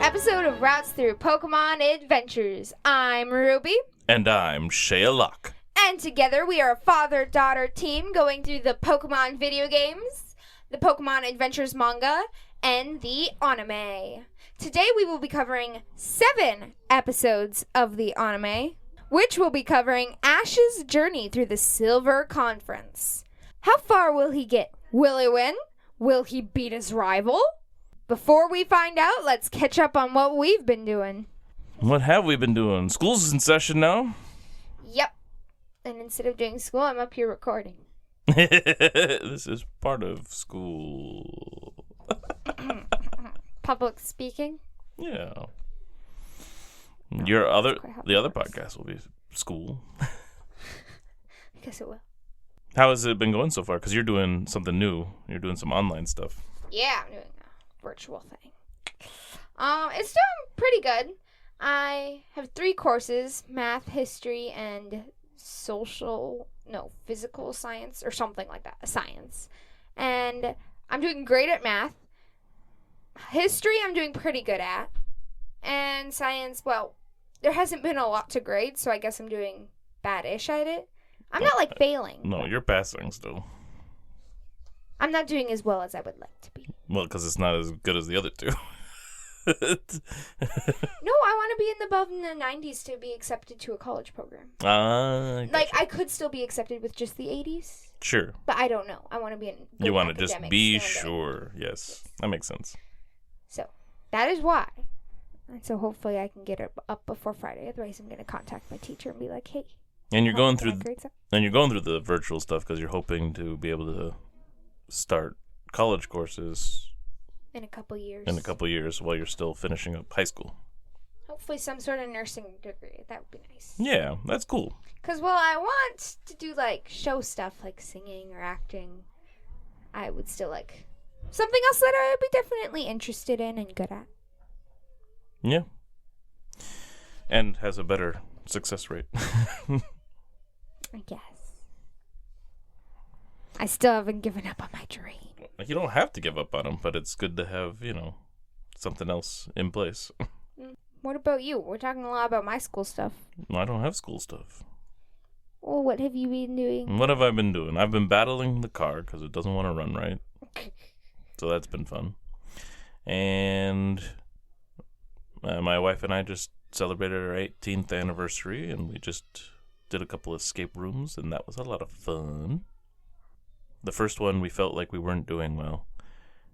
episode of Routes Through Pokemon Adventures. I'm Ruby. And I'm Shea Luck. And together we are a father-daughter team going through the Pokemon video games, the Pokemon Adventures manga, and the anime. Today we will be covering 7 episodes of the anime, which will be covering Ash's journey through the Silver Conference. How far will he get? Will he win? Will he beat his rival? Before we find out, let's catch up on what we've been doing. What have we been doing? School's in session now? Yep. And instead of doing school, I'm up here recording. This is part of school. Public speaking? Yeah. No, the other podcast will be school. I guess it will. How has it been going so far? Because you're doing something new. You're doing some online stuff. Yeah, I'm doing a virtual thing. It's doing pretty good. I have 3 courses, math, history, and physical science, or something like that, science. And I'm doing great at math. History, I'm doing pretty good at. And science, well, there hasn't been a lot to grade, so I guess I'm doing bad-ish at it. I'm not, failing. No, you're passing still. I'm not doing as well as I would like to be. Well, because it's not as good as the other 2. No, I want to be above in the 90s to be accepted to a college program. I could still be accepted with just the 80s. Sure. But I don't know. I want to be in good You want to just be standing. sure. Yes. That makes sense. So, that is why. And so hopefully I can get it up before Friday. Otherwise, I'm going to contact my teacher and be like, hey. And you're going through the virtual stuff because you're hoping to be able to start college courses in a couple years while you're still finishing up high school. Hopefully some sort of nursing degree. That would be nice. Yeah, that's cool. Because, well, I want to do, show stuff like singing or acting. I would still like something else that I would be definitely interested in and good at. Yeah. And has a better success rate. I guess. I still haven't given up on my dream. You don't have to give up on them, but it's good to have, something else in place. What about you? We're talking a lot about my school stuff. I don't have school stuff. Well, what have you been doing? What have I been doing? I've been battling the car because it doesn't want to run right. So that's been fun. And my wife and I just celebrated our 18th anniversary, and we just did a couple escape rooms, and that was a lot of fun. The first one, we felt like we weren't doing well,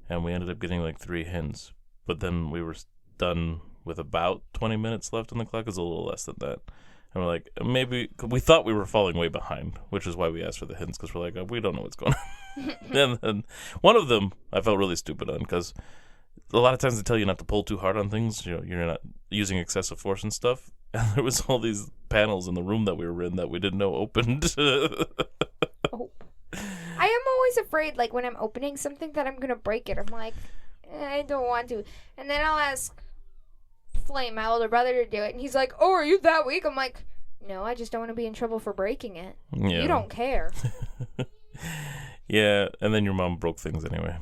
and we ended up getting 3 hints. But then we were done with about 20 minutes left on the clock. It was a little less than that. And we're like, maybe, we thought we were falling way behind, which is why we asked for the hints, because we're like, we don't know what's going on. And then one of them I felt really stupid on, because a lot of times they tell you not to pull too hard on things. You're not using excessive force and stuff. And there was all these panels in the room that we were in that we didn't know opened. Oh. I am always afraid, when I'm opening something, that I'm going to break it. I'm like, I don't want to. And then I'll ask Flame, my older brother, to do it. And he's like, oh, are you that weak? I'm like, no, I just don't want to be in trouble for breaking it. Yeah. You don't care. Yeah, and then your mom broke things anyway.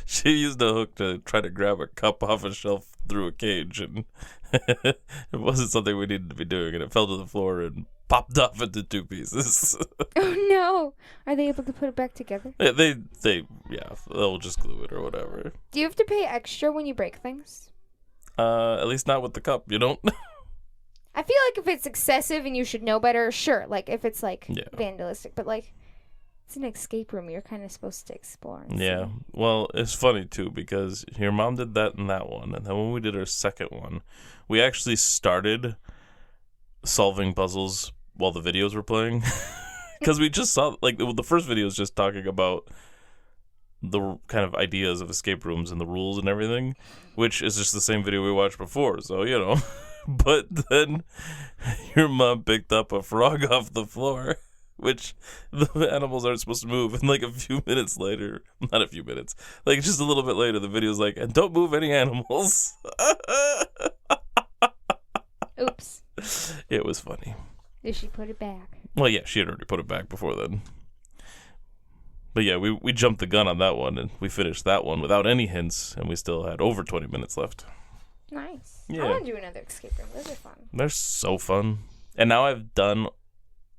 She used a hook to try to grab a cup off a shelf through a cage, and it wasn't something we needed to be doing, and it fell to the floor and popped off into 2 pieces. Oh no! Are they able to put it back together? Yeah, they'll just glue it or whatever. Do you have to pay extra when you break things? At least not with the cup, you don't. I feel like if it's excessive and you should know better, sure. If it's vandalistic, but it's an escape room. You're kind of supposed to explore. Yeah. Well, it's funny, too, because your mom did that in that one. And then when we did our second one, we actually started solving puzzles while the videos were playing. Because we just saw, the first video was just talking about the kind of ideas of escape rooms and the rules and everything, which is just the same video we watched before. So, But then your mom picked up a frog off the floor, which the animals aren't supposed to move. And a few minutes later, not a few minutes, just a little bit later, the video's and don't move any animals. Oops. It was funny. Did she put it back? Well, yeah, she had already put it back before then. But yeah, we jumped the gun on that one, and we finished that one without any hints, and we still had over 20 minutes left. Nice. Yeah. I want to do another escape room. Those are fun. They're so fun. And now I've done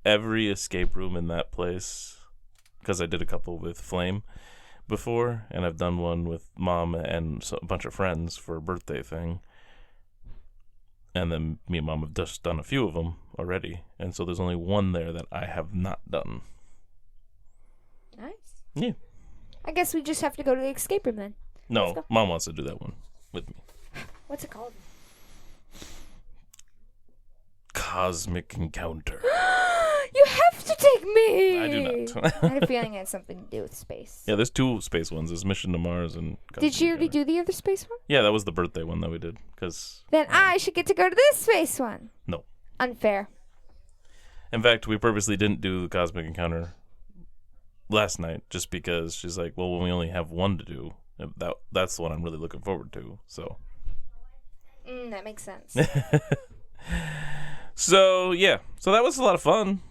every escape room in that place, because I did a couple with Flame before, and I've done one with Mom and a bunch of friends for a birthday thing. And then me and Mom have just done a few of them already, and so there's only one there that I have not done. Nice. Yeah. I guess we just have to go to the escape room then. No, Mom wants to do that one with me. What's it called? Cosmic Encounter. You have to take me! I do not. I had a feeling it had something to do with space. Yeah, there's 2 space ones. There's Mission to Mars and Cosmic Did you already Encounter. do the other space one? Yeah, that was the birthday one that we did. Then I should get to go to this space one. No. Unfair. In fact, we purposely didn't do the Cosmic Encounter last night just because she's like, well, when we only have one to do, that's the one I'm really looking forward to. So. That makes sense. So, yeah. So that was a lot of fun.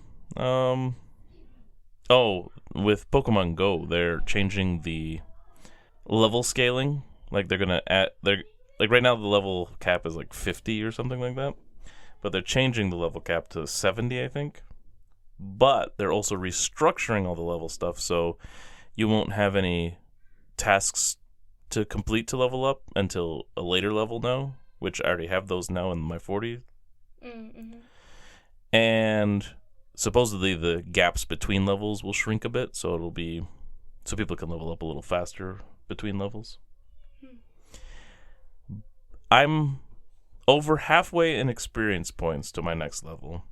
With Pokemon Go, they're changing the level scaling. Like, they're going to add... Like, right now, the level cap is, 50 or something like that. But they're changing the level cap to 70, I think. But they're also restructuring all the level stuff, so you won't have any tasks to complete to level up until a later level now, which I already have those now in my 40. Mm-hmm. And supposedly the gaps between levels will shrink a bit, so people can level up a little faster between levels. I'm over halfway in experience points to my next level,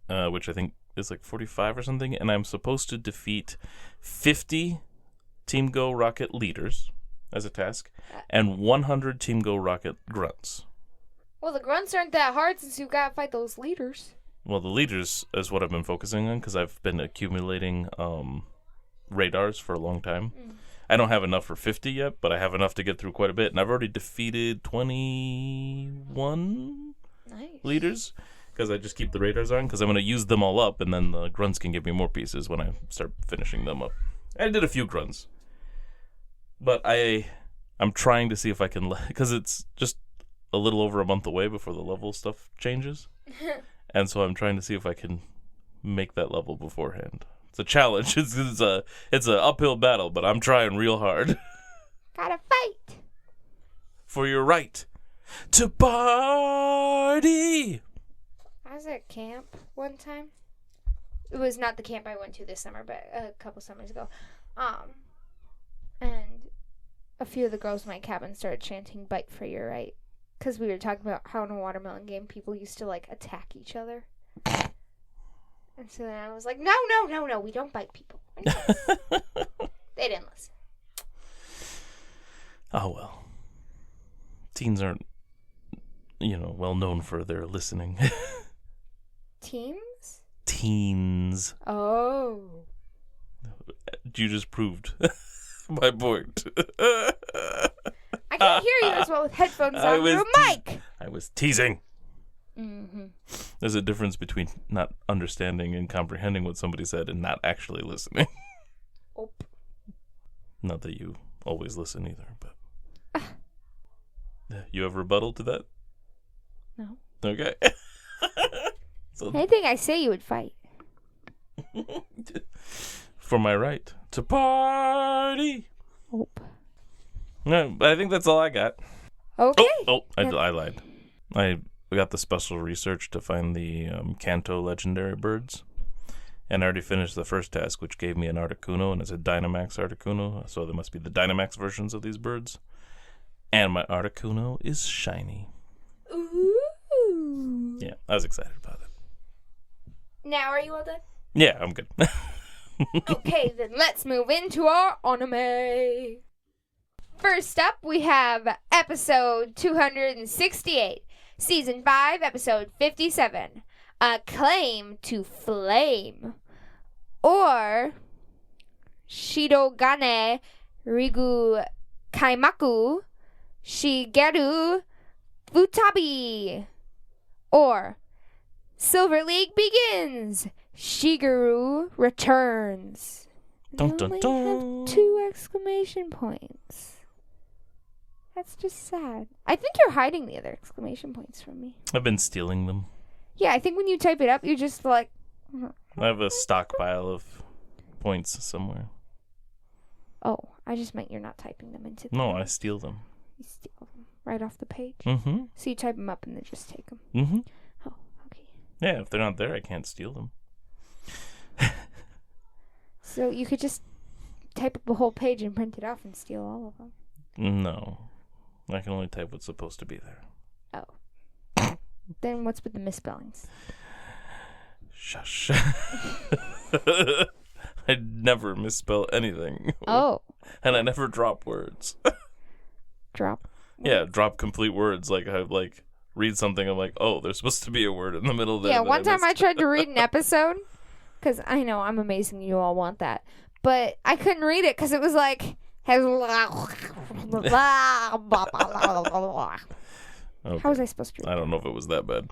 which I think is 45 or something, and I'm supposed to defeat 50 Team Go Rocket leaders as a task, and 100 Team Go Rocket grunts. Well, the grunts aren't that hard since you've got to fight those leaders. Well, the leaders is what I've been focusing on because I've been accumulating radars for a long time. I don't have enough for 50 yet, but I have enough to get through quite a bit, and I've already defeated 21 leaders because I just keep the radars on because I'm going to use them all up, and then the grunts can give me more pieces when I start finishing them up. I did a few grunts, but I'm trying to see if I can, because it's just a little over a month away before the level stuff changes. And so I'm trying to see if I can make that level beforehand. It's a challenge. It's a uphill battle, but I'm trying real hard. Gotta fight for your right to party. I was at camp one time. It was not the camp I went to this summer, but a couple summers ago. And a few of the girls in my cabin started chanting "Bite for your right." Because we were talking about how in a watermelon game people used to attack each other. And so then I was like, no, we don't bite people. They didn't listen. Oh, well. Teens aren't, well known for their listening. Teams? Teens. Oh. You just proved my point. I can't hear you as well with headphones on through a mic. I was teasing. Mm-hmm. There's a difference between not understanding and comprehending what somebody said and not actually listening. Oh. Not that you always listen either, but... You have rebuttal to that? No. Okay. Anything I say you would fight. For my right to party. Oh. No, I think that's all I got. Okay. I lied. I got the special research to find the Kanto legendary birds. And I already finished the first task, which gave me an Articuno, and it's a Dynamax Articuno. So there must be the Dynamax versions of these birds. And my Articuno is shiny. Ooh. Yeah, I was excited about it. Now are you all done? Yeah, I'm good. Okay, then let's move into our anime. First up, we have episode 268, season 5, episode 57, A Claim to Flame, or Shirogane Rigu Kaimaku Shigeru Futabi, or Silver League Begins, Shigeru Returns. Dun, You dun, only dun. have 2 exclamation points. That's just sad. I think you're hiding the other exclamation points from me. I've been stealing them. Yeah, I think when you type it up, you're just like... I have a stockpile of points somewhere. Oh, I just meant you're not typing them into the... No, I steal them. You steal them right off the page? Mm-hmm. So you type them up and then just take them? Mm-hmm. Oh, okay. Yeah, if they're not there, I can't steal them. So you could just type up a whole page and print it off and steal all of them? No. I can only type what's supposed to be there. Oh. Then what's with the misspellings? Shush. I never misspell anything. Oh. And I never drop words. Drop? Yeah, drop complete words. Like, I read something, I'm like, oh, there's supposed to be a word in the middle there. Yeah, one time I missed. tried to read an episode, because I know I'm amazing, you all want that, but I couldn't read it because it was like... Okay. How was I supposed to read I don't know if it was that bad.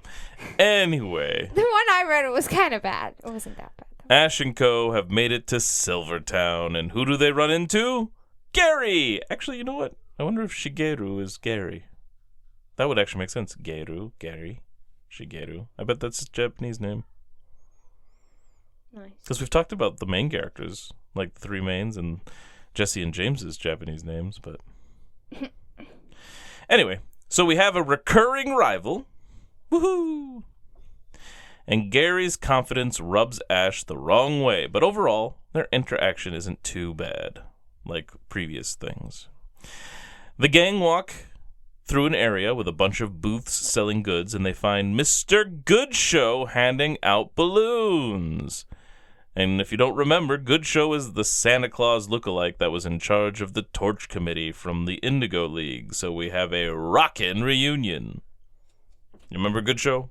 Anyway, the one I read? It was kind of bad. It wasn't that bad, though. Ash and Co. have made it to Silvertown, and who do they run into? Gary! Actually, you know what? I wonder if Shigeru is Gary. That would actually make sense. Gary. Shigeru. I bet that's his Japanese name. Nice. Because we've talked about the main characters, like the 3 mains, and Jesse and James's Japanese names, but... Anyway, so we have a recurring rival. Woohoo! And Gary's confidence rubs Ash the wrong way, but overall, their interaction isn't too bad, like previous things. The gang walk through an area with a bunch of booths selling goods, and they find Mr. Goodshow handing out balloons. And if you don't remember, Goodshow is the Santa Claus lookalike that was in charge of the Torch Committee from the Indigo League, so we have a rockin' reunion. You remember Goodshow?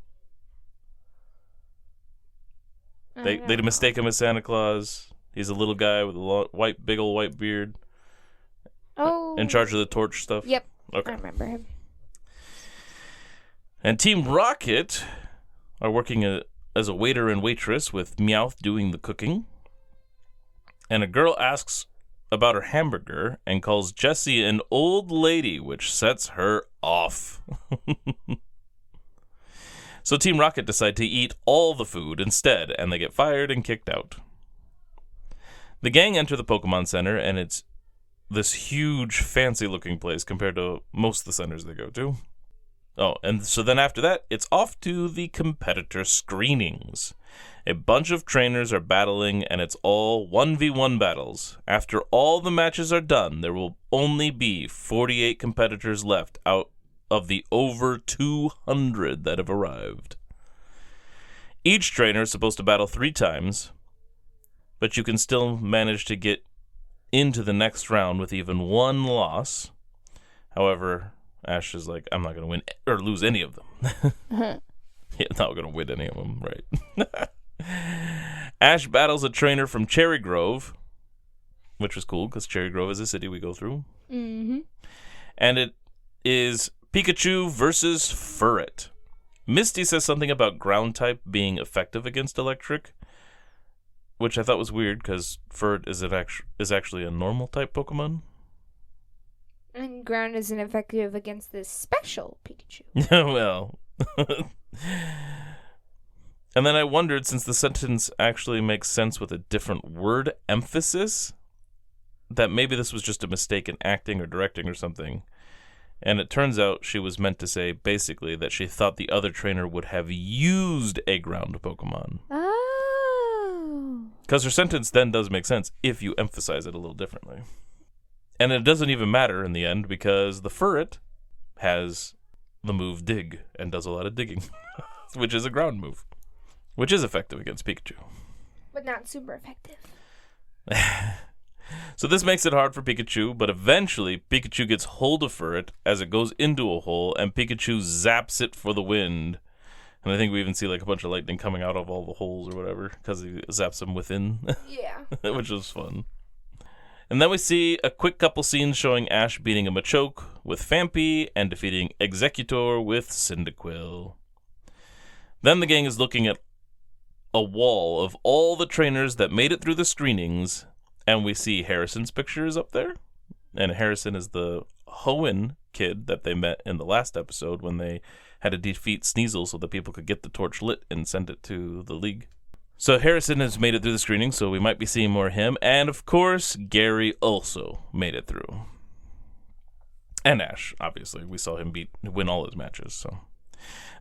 They mistake him as Santa Claus. He's a little guy with a big old white beard. Oh. In charge of the torch stuff? Yep. Okay. I remember him. And Team Rocket are working as a waiter and waitress with Meowth doing the cooking. And a girl asks about her hamburger and calls Jessie an old lady, which sets her off. So Team Rocket decide to eat all the food instead, and they get fired and kicked out. The gang enter the Pokemon Center, and it's this huge, fancy-looking place compared to most of the centers they go to. Oh, and so then after that, it's off to the competitor screenings. A bunch of trainers are battling, and it's all 1v1 battles. After all the matches are done, there will only be 48 competitors left out of the over 200 that have arrived. Each trainer is supposed to battle 3 times, but you can still manage to get into the next round with even 1 loss. However, Ash is like, I'm not going to win or lose any of them. Yeah, not going to win any of them, right? Ash battles a trainer from Cherry Grove, which was cool because Cherry Grove is a city we go through. Mm-hmm. And it is Pikachu versus Furret. Misty says something about ground type being effective against electric, which I thought was weird because Furret is actually a normal type Pokemon. And ground isn't effective against this special Pikachu. Well. And then I wondered, since the sentence actually makes sense with a different word emphasis, that maybe this was just a mistake in acting or directing or something. And it turns out she was meant to say, basically, that she thought the other trainer would have used a ground Pokemon. Oh. Because her sentence then does make sense if you emphasize it a little differently. And it doesn't even matter in the end because the Furret has the move Dig and does a lot of digging, which is a ground move, which is effective against Pikachu. But not super effective. So this makes it hard for Pikachu, but eventually Pikachu gets hold of Furret as it goes into a hole, and Pikachu zaps it for the wind. And I think we even see like a bunch of lightning coming out of all the holes or whatever, because he zaps them within. Yeah. Which was fun. And then we see a quick couple scenes showing Ash beating a Machoke with Phanpy and defeating Executor with Cyndaquil. Then the gang is looking at a wall of all the trainers that made it through the screenings, And we see Harrison's picture is up there. And Harrison is the Hoenn kid that they met in the last episode when they had to defeat Sneasel so that people could get the torch lit and send it to the League. So Harrison has made it through the screening, so we might be seeing more of him. And, of course, Gary also made it through. And Ash, obviously. We saw him win all his matches. So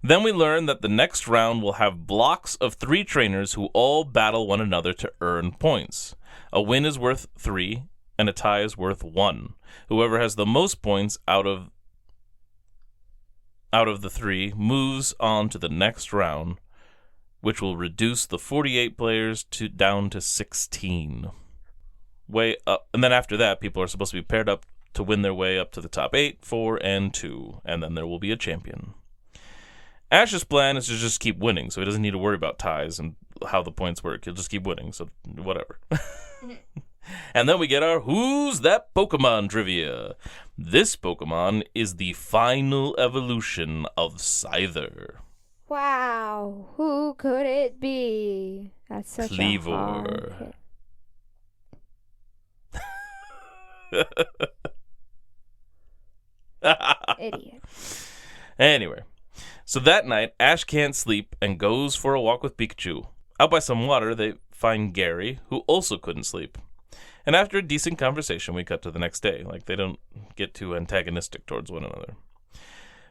then we learn that the next round will have blocks of 3 trainers who all battle one another to earn points. A win is worth 3, and a tie is worth 1. Whoever has the most points out of the 3 moves on to the next round, which will reduce the 48 players down to 16. Way up, and then after that, people are supposed to be paired up to win their way up to the top 8, 4, and 2, and then there will be a champion. Ash's plan is to just keep winning, so he doesn't need to worry about ties and how the points work. He'll just keep winning, so whatever. And then we get our Who's That Pokemon trivia. This Pokemon is the final evolution of Scyther. Wow, who could it be? That's such Cleavor. Idiot. Anyway, so that night, Ash can't sleep and goes for a walk with Pikachu. Out by some water, they find Gary, who also couldn't sleep. And after a decent conversation, we cut to the next day. Like, they don't get too antagonistic towards one another.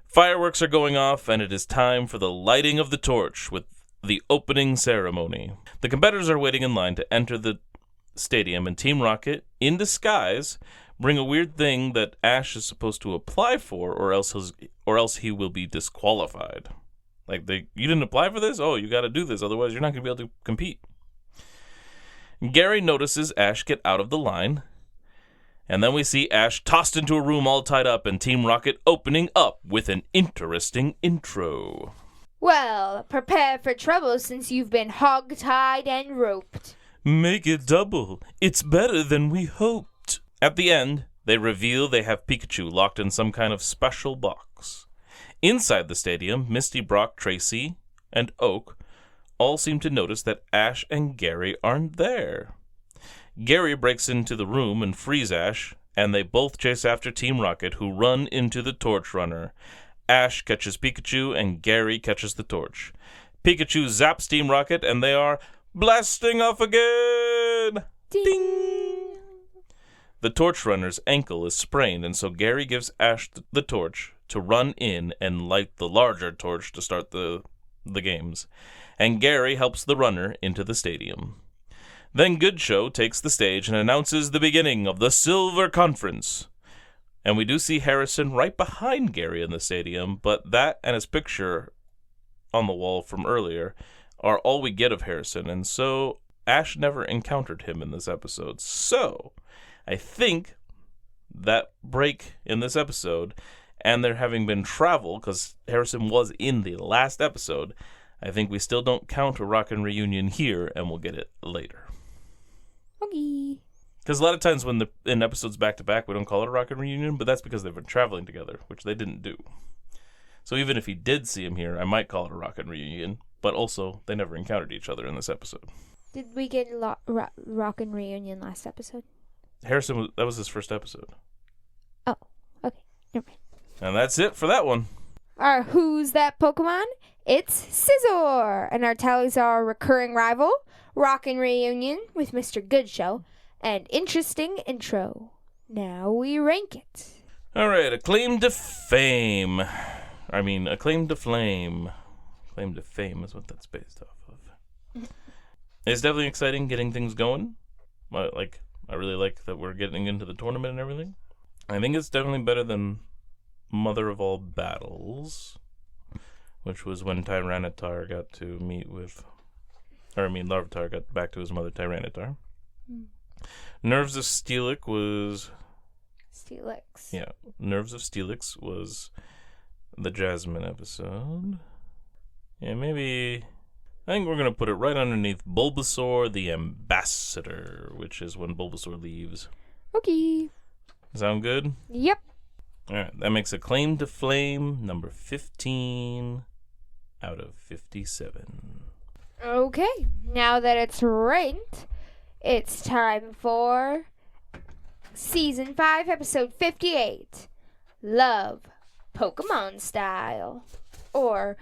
Fireworks are going off, and it is time for the lighting of the torch with the opening ceremony. The competitors are waiting in line to enter the stadium, and Team Rocket, in disguise, bring a weird thing that Ash is supposed to apply for, or else he will be disqualified. Like, you didn't apply for this? Oh, you got to do this, otherwise you're not going to be able to compete. Gary notices Ash get out of the line, and then we see Ash tossed into a room all tied up and Team Rocket opening up with an interesting intro. Well, prepare for trouble since you've been hog-tied and roped. Make it double. It's better than we hoped. At the end, they reveal they have Pikachu locked in some kind of special box. Inside the stadium, Misty, Brock, Tracy, and Oak all seem to notice that Ash and Gary aren't there. Gary breaks into the room and frees Ash, and they both chase after Team Rocket, who run into the Torch Runner. Ash catches Pikachu, and Gary catches the torch. Pikachu zaps Team Rocket, and they are blasting off again! Ding! The Torch Runner's ankle is sprained, and so Gary gives Ash the torch to run in and light the larger torch to start the games. And Gary helps the runner into the stadium. Then Good Show takes the stage and announces the beginning of the Silver Conference. And we do see Harrison right behind Gary in the stadium, but that and his picture on the wall from earlier are all we get of Harrison, and so Ash never encountered him in this episode. So I think that break in this episode, and there having been travel, because Harrison was in the last episode, I think we still don't count a Rockin' Reunion here, and we'll get it later. Okay. Because a lot of times when in episodes back-to-back, we don't call it a Rockin' Reunion, but that's because they've been traveling together, which they didn't do. So even if he did see him here, I might call it a Rockin' Reunion, but also they never encountered each other in this episode. Did we get Rockin' Reunion last episode? Harrison, that was his first episode. Oh, okay. Never mind. And that's it for that one. Our Who's That Pokemon? It's Scizor! And our tallies are recurring rival, Rockin' Reunion with Mr. Good Show, and interesting intro. Now we rank it. All right, acclaim to fame. Acclaim to flame. Claim to fame is what that's based off of. It's definitely exciting getting things going. I really like that we're getting into the tournament and everything. I think it's definitely better than Mother of All Battles, which was when Tyranitar got to meet with... Larvitar got back to his mother Tyranitar. Nerves of Steelix was... Steelix. Yeah, Nerves of Steelix was the Jasmine episode. Yeah, maybe... I think we're going to put it right underneath Bulbasaur the Ambassador, which is when Bulbasaur leaves. Okay. Sound good? Yep. Alright, that makes Acclaim to Flame number 15 out of 57. Okay, now that it's ranked, It's time for Season 5, Episode 58. Love, Pokemon Style. Or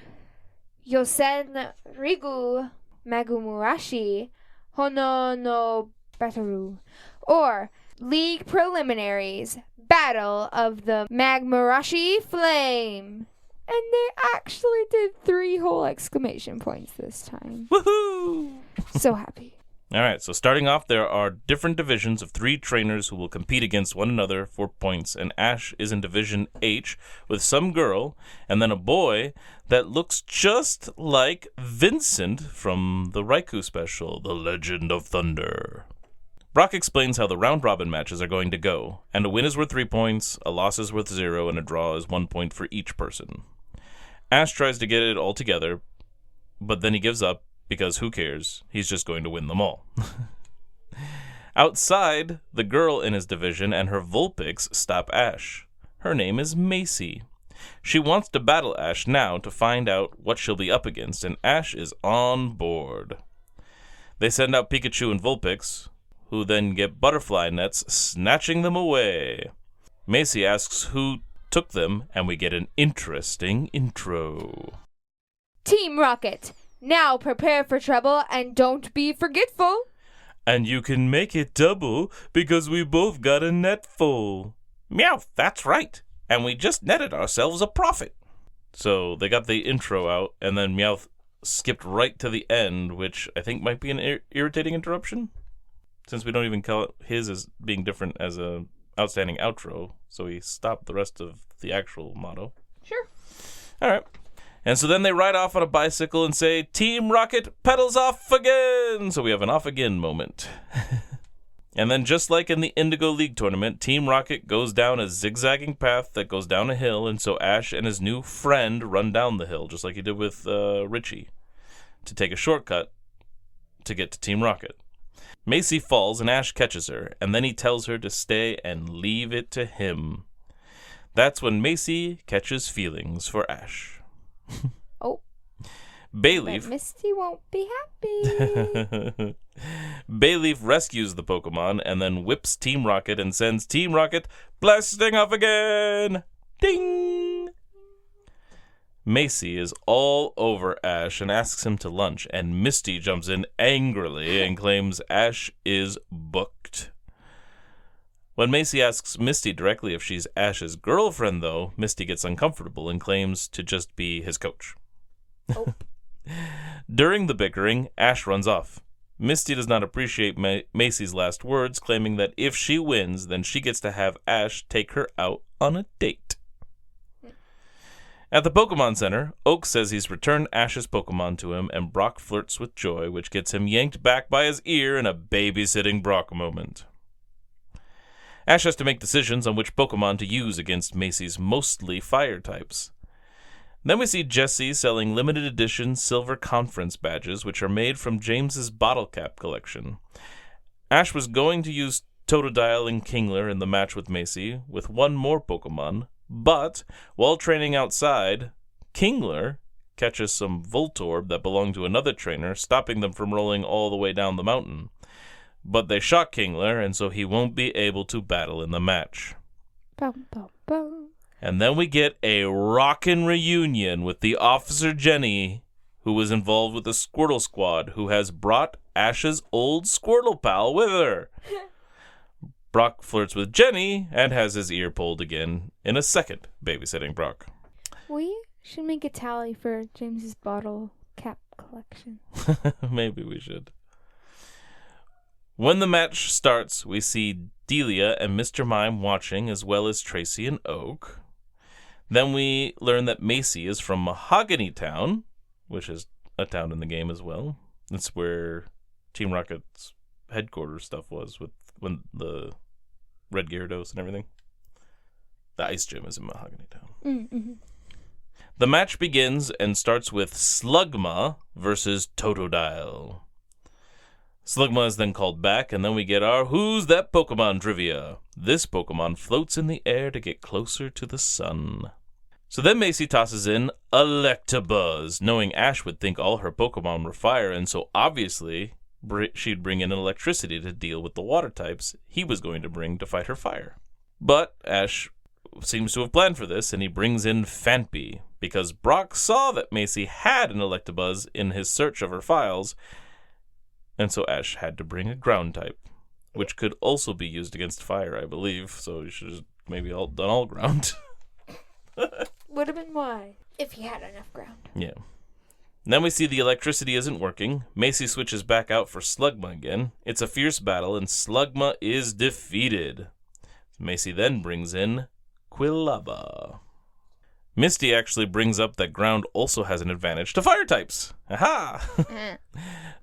Yosen Rigu Magumurashi Hono no Bataru. Or League Preliminaries, Battle of the Magmarashi Flame. And they actually did 3 whole exclamation points this time. Woohoo! So happy. All right, so starting off, there are different divisions of 3 trainers who will compete against one another for points, and Ash is in Division H with some girl and then a boy that looks just like Vincent from the Raikou special, The Legend of Thunder. Brock explains how the round-robin matches are going to go, and a win is worth 3 points, a loss is worth 0, and a draw is 1 point for each person. Ash tries to get it all together, but then he gives up, because who cares? He's just going to win them all. Outside, the girl in his division and her Vulpix stop Ash. Her name is Macy. She wants to battle Ash now to find out what she'll be up against, and Ash is on board. They send out Pikachu and Vulpix, who then get butterfly nets, snatching them away. Macy asks who took them, and we get an interesting intro. Team Rocket, now prepare for trouble and don't be forgetful. And you can make it double because we both got a net full. Meowth, that's right. And we just netted ourselves a profit. So they got the intro out, and then Meowth skipped right to the end, which I think might be an irritating interruption, since we don't even call it his as being different as a outstanding outro, so he stopped the rest of the actual motto. Sure. All right. And so then they ride off on a bicycle and say, Team Rocket pedals off again! So we have an off again moment. And then just like in the Indigo League tournament, Team Rocket goes down a zigzagging path that goes down a hill, and so Ash and his new friend run down the hill, just like he did with Richie, to take a shortcut to get to Team Rocket. Macy falls and Ash catches her, and then he tells her to stay and leave it to him. That's when Macy catches feelings for Ash. Oh. Bayleaf. But Misty won't be happy. Bayleaf rescues the Pokemon and then whips Team Rocket and sends Team Rocket blasting off again. Ding! Macy is all over Ash and asks him to lunch, and Misty jumps in angrily and claims Ash is booked. When Macy asks Misty directly if she's Ash's girlfriend, though, Misty gets uncomfortable and claims to just be his coach. Oh. During the bickering, Ash runs off. Misty does not appreciate Macy's last words, claiming that if she wins, then she gets to have Ash take her out on a date. At the Pokemon Center, Oak says he's returned Ash's Pokemon to him, and Brock flirts with Joy, which gets him yanked back by his ear in a babysitting Brock moment. Ash has to make decisions on which Pokemon to use against Macy's mostly fire types. Then we see Jessie selling limited edition silver conference badges, which are made from James's bottle cap collection. Ash was going to use Totodile and Kingler in the match with Macy, with one more Pokemon, but while training outside, Kingler catches some Voltorb that belonged to another trainer, stopping them from rolling all the way down the mountain. But they shock Kingler, and so he won't be able to battle in the match. Bum, bum, bum. And then we get a rockin' reunion with the Officer Jenny, who was involved with the Squirtle Squad, who has brought Ash's old Squirtle pal with her. Brock flirts with Jenny and has his ear pulled again in a second babysitting Brock. We should make a tally for James's bottle cap collection. Maybe we should. When the match starts, we see Delia and Mr. Mime watching, as well as Tracy and Oak. Then we learn that Macy is from Mahogany Town, which is a town in the game as well. That's where Team Rocket's headquarters stuff was, with when the Red Gyarados and everything. The ice gym is in Mahogany Town. Mm-hmm. The match begins and starts with Slugma versus Totodile. Slugma is then called back, and then we get our Who's That Pokemon trivia. This Pokemon floats in the air to get closer to the sun. So then Macy tosses in Electabuzz, knowing Ash would think all her Pokemon were fire, and so obviously she'd bring in electricity to deal with the water types he was going to bring to fight her fire. But Ash seems to have planned for this, and he brings in Phanpy, because Brock saw that Macy had an Electabuzz in his search of her files, and so Ash had to bring a ground type, which could also be used against fire, I believe, so you should have maybe done all ground. Would have been why, if he had enough ground. Yeah. Then we see the electricity isn't working. Macy switches back out for Slugma again. It's a fierce battle, and Slugma is defeated. Macy then brings in Quilava. Misty actually brings up that ground also has an advantage to fire types. Aha!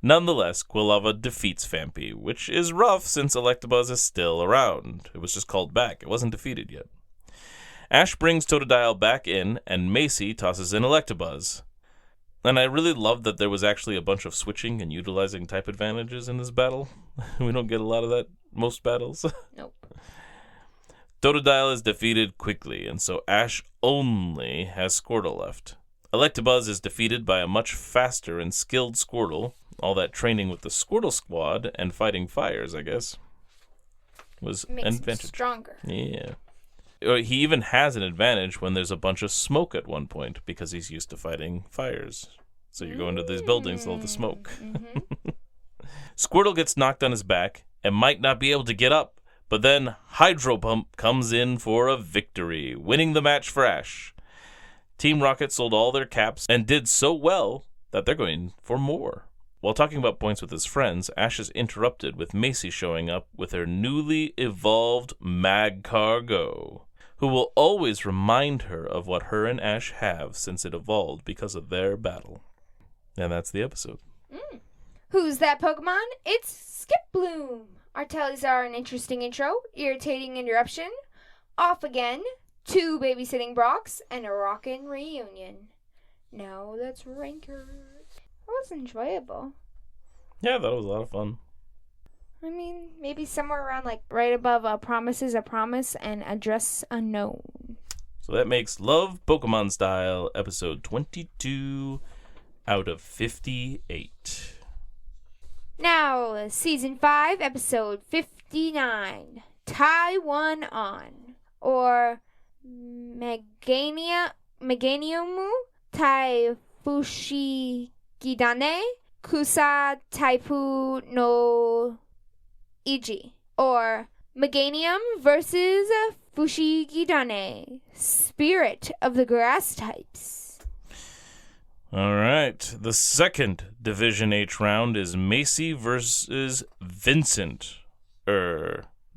Nonetheless, Quilava defeats Phanpy, which is rough since Electabuzz is still around. It was just called back. It wasn't defeated yet. Ash brings Totodile back in, and Macy tosses in Electabuzz. And I really love that there was actually a bunch of switching and utilizing type advantages in this battle. We don't get a lot of that most battles. Nope. Totodile is defeated quickly, and so Ash only has Squirtle left. Electabuzz is defeated by a much faster and skilled Squirtle. All that training with the Squirtle squad and fighting fires, I guess, was an advantage. Stronger. Yeah. He even has an advantage when there's a bunch of smoke at one point, because he's used to fighting fires. So you go into these buildings, all the smoke. Mm-hmm. Squirtle gets knocked on his back and might not be able to get up, but then Hydro Pump comes in for a victory, winning the match for Ash. Team Rocket sold all their caps and did so well that they're going for more. While talking about points with his friends, Ash is interrupted with Macy showing up with her newly evolved Magcargo, who will always remind her of what her and Ash have since it evolved because of their battle. And that's the episode. Who's that Pokemon? It's Skiploom. Our tellies are an interesting intro, irritating interruption, off again, 2 babysitting Brocks, and a rockin' reunion. Now let's rank her. That was enjoyable. Yeah, that was a lot of fun. I mean, maybe somewhere around like right above a Promise is a Promise and Address Unknown. So that makes Love Pokemon Style episode 22 out of 58. Now, Season 5, Episode 59, Taiwan On, or Meganiumu Tai Fushigidane Kusa Taipu no Iji, or Meganium versus Fushigidane, Spirit of the Grass Types. All right. The second Division H round is Macy versus Vincent.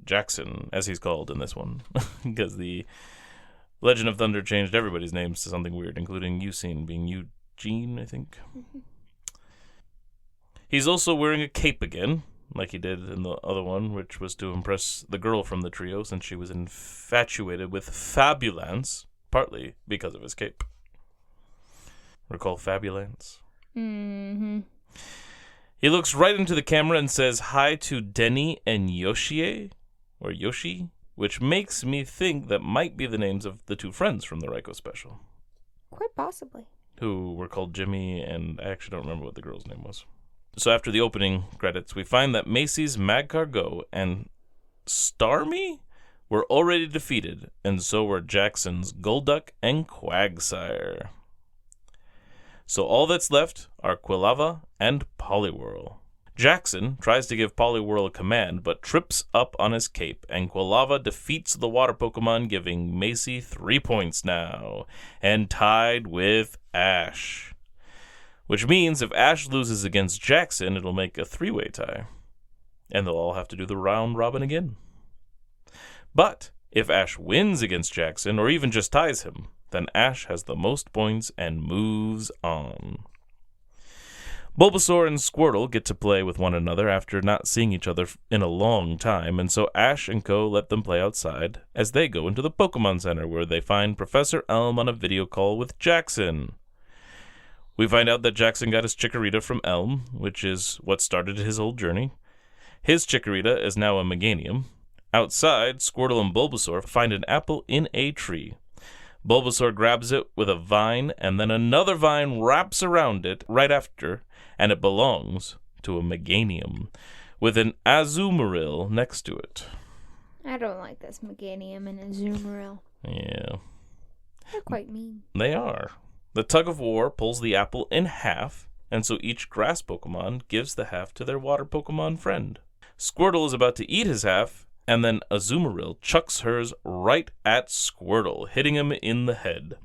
Jackson, as he's called in this one. Because the Legend of Thunder changed everybody's names to something weird, including Eugene being Eugene, I think. He's also wearing a cape again, like he did in the other one, which was to impress the girl from the trio since she was infatuated with Fabulance, partly because of his cape. Recall Fabulance? Mm-hmm. He looks right into the camera and says hi to Denny and Yoshi, which makes me think that might be the names of the 2 friends from the Raikou special. Quite possibly. Who were called Jimmy, and I actually don't remember what the girl's name was. So after the opening credits, we find that Macy's Magcargo and Starmie were already defeated, and so were Jackson's Golduck and Quagsire. So all that's left are Quilava and Poliwhirl. Jackson tries to give Poliwhirl a command, but trips up on his cape, and Quilava defeats the water Pokemon, giving Macy 3 points now, and tied with Ash. Which means if Ash loses against Jackson, it'll make a 3-way tie. And they'll all have to do the round robin again. But if Ash wins against Jackson, or even just ties him, then Ash has the most points and moves on. Bulbasaur and Squirtle get to play with one another after not seeing each other in a long time, and so Ash and Co. let them play outside as they go into the Pokemon Center, where they find Professor Elm on a video call with Jackson. We find out that Jackson got his Chikorita from Elm, which is what started his whole journey. His Chikorita is now a Meganium. Outside, Squirtle and Bulbasaur find an apple in a tree. Bulbasaur grabs it with a vine, and then another vine wraps around it right after, and it belongs to a Meganium with an Azumarill next to it. I don't like this Meganium and Azumarill. Yeah. They're quite mean. They are. The tug of war pulls the apple in half, and so each grass Pokemon gives the half to their water Pokemon friend. Squirtle is about to eat his half, and then Azumarill chucks hers right at Squirtle, hitting him in the head,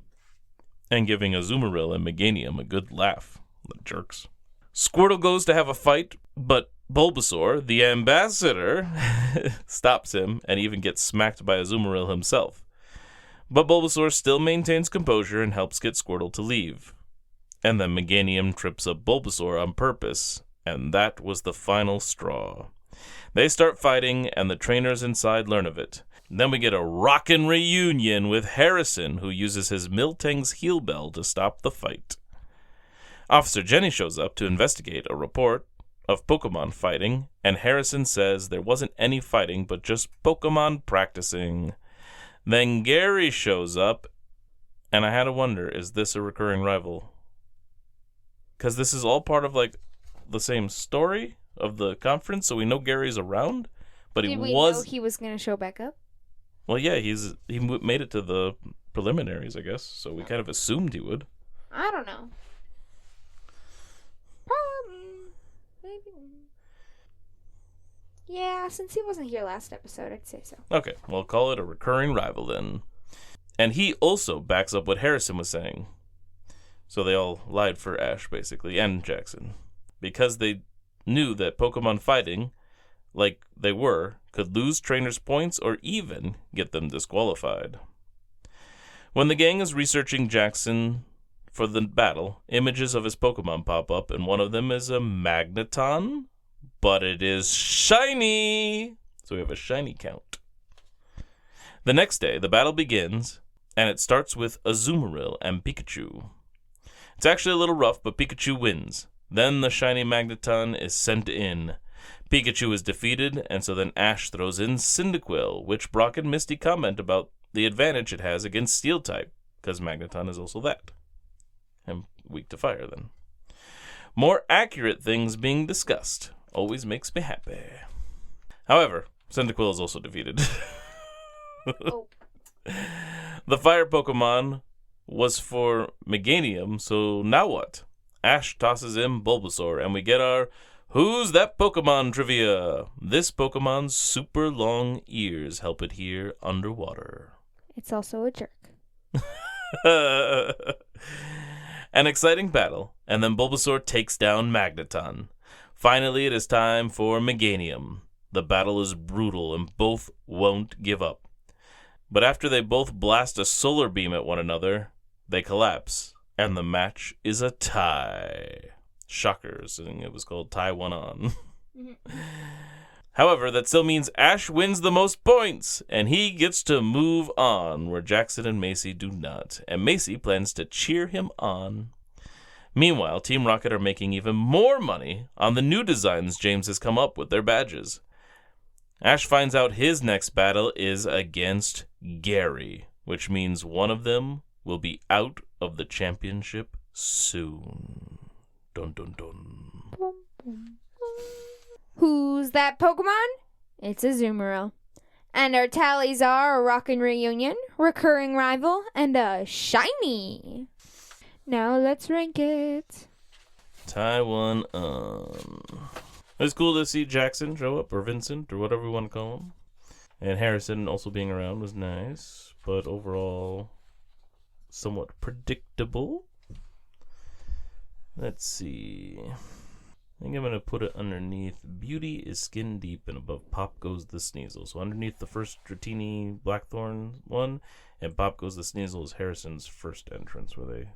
and giving Azumarill and Meganium a good laugh. The jerks. Squirtle goes to have a fight, but Bulbasaur, the ambassador, stops him and even gets smacked by Azumarill himself. But Bulbasaur still maintains composure and helps get Squirtle to leave. And then Meganium trips up Bulbasaur on purpose, and that was the final straw. They start fighting, and the trainers inside learn of it. Then we get a rockin' reunion with Harrison, who uses his Miltank's heal bell to stop the fight. Officer Jenny shows up to investigate a report of Pokemon fighting, and Harrison says there wasn't any fighting but just Pokemon practicing. Then Gary shows up, and I had to wonder, is this a recurring rival? Because this is all part of, like, the same story of the conference, so we know Gary's around, but Did we know he was going to show back up? Well, yeah, he made it to the preliminaries, I guess, so we kind of assumed he would. I don't know. Maybe. Yeah, since he wasn't here last episode, I'd say so. Okay, we'll call it a recurring rival then. And he also backs up what Harrison was saying. So they all lied for Ash, basically, and Jackson. Because they knew that Pokemon fighting, like they were, could lose trainers' points or even get them disqualified. When the gang is researching Jackson for the battle, images of his Pokemon pop up, and one of them is a Magneton, but it is shiny! So we have a shiny count. The next day, the battle begins, and it starts with Azumarill and Pikachu. It's actually a little rough, but Pikachu wins. Then the shiny Magneton is sent in. Pikachu is defeated, and so then Ash throws in Cyndaquil, which Brock and Misty comment about the advantage it has against Steel-type, because Magneton is also that. And weak to fire, then. More accurate things being discussed. Always makes me happy. However, Cyndaquil is also defeated. Oh. The fire Pokemon was for Meganium, so now what? Ash tosses in Bulbasaur, and we get our Who's That Pokemon trivia. This Pokemon's super long ears help it hear underwater. It's also a jerk. An exciting battle, and then Bulbasaur takes down Magneton. Finally, it is time for Meganium. The battle is brutal, and both won't give up. But after they both blast a solar beam at one another, they collapse, and the match is a tie. Shockers, and it was called Tie One On. However, that still means Ash wins the most points, and he gets to move on, where Jackson and Macy do not, and Macy plans to cheer him on. Meanwhile, Team Rocket are making even more money on the new designs James has come up with their badges. Ash finds out his next battle is against Gary, which means one of them will be out of the championship soon. Dun dun dun. Who's that Pokemon? It's Azumarill. And our tallies are a Rockin' Reunion, recurring rival, and a shiny. Now let's rank it. Tie one on. It's cool to see Jackson show up, or Vincent, or whatever we want to call him. And Harrison also being around was nice, but overall, somewhat predictable. Let's see. I think I'm going to put it underneath Beauty is Skin Deep, and above Pop Goes the Sneasel. So underneath the first Dratini Blackthorn one, and Pop Goes the Sneasel is Harrison's first entrance, where they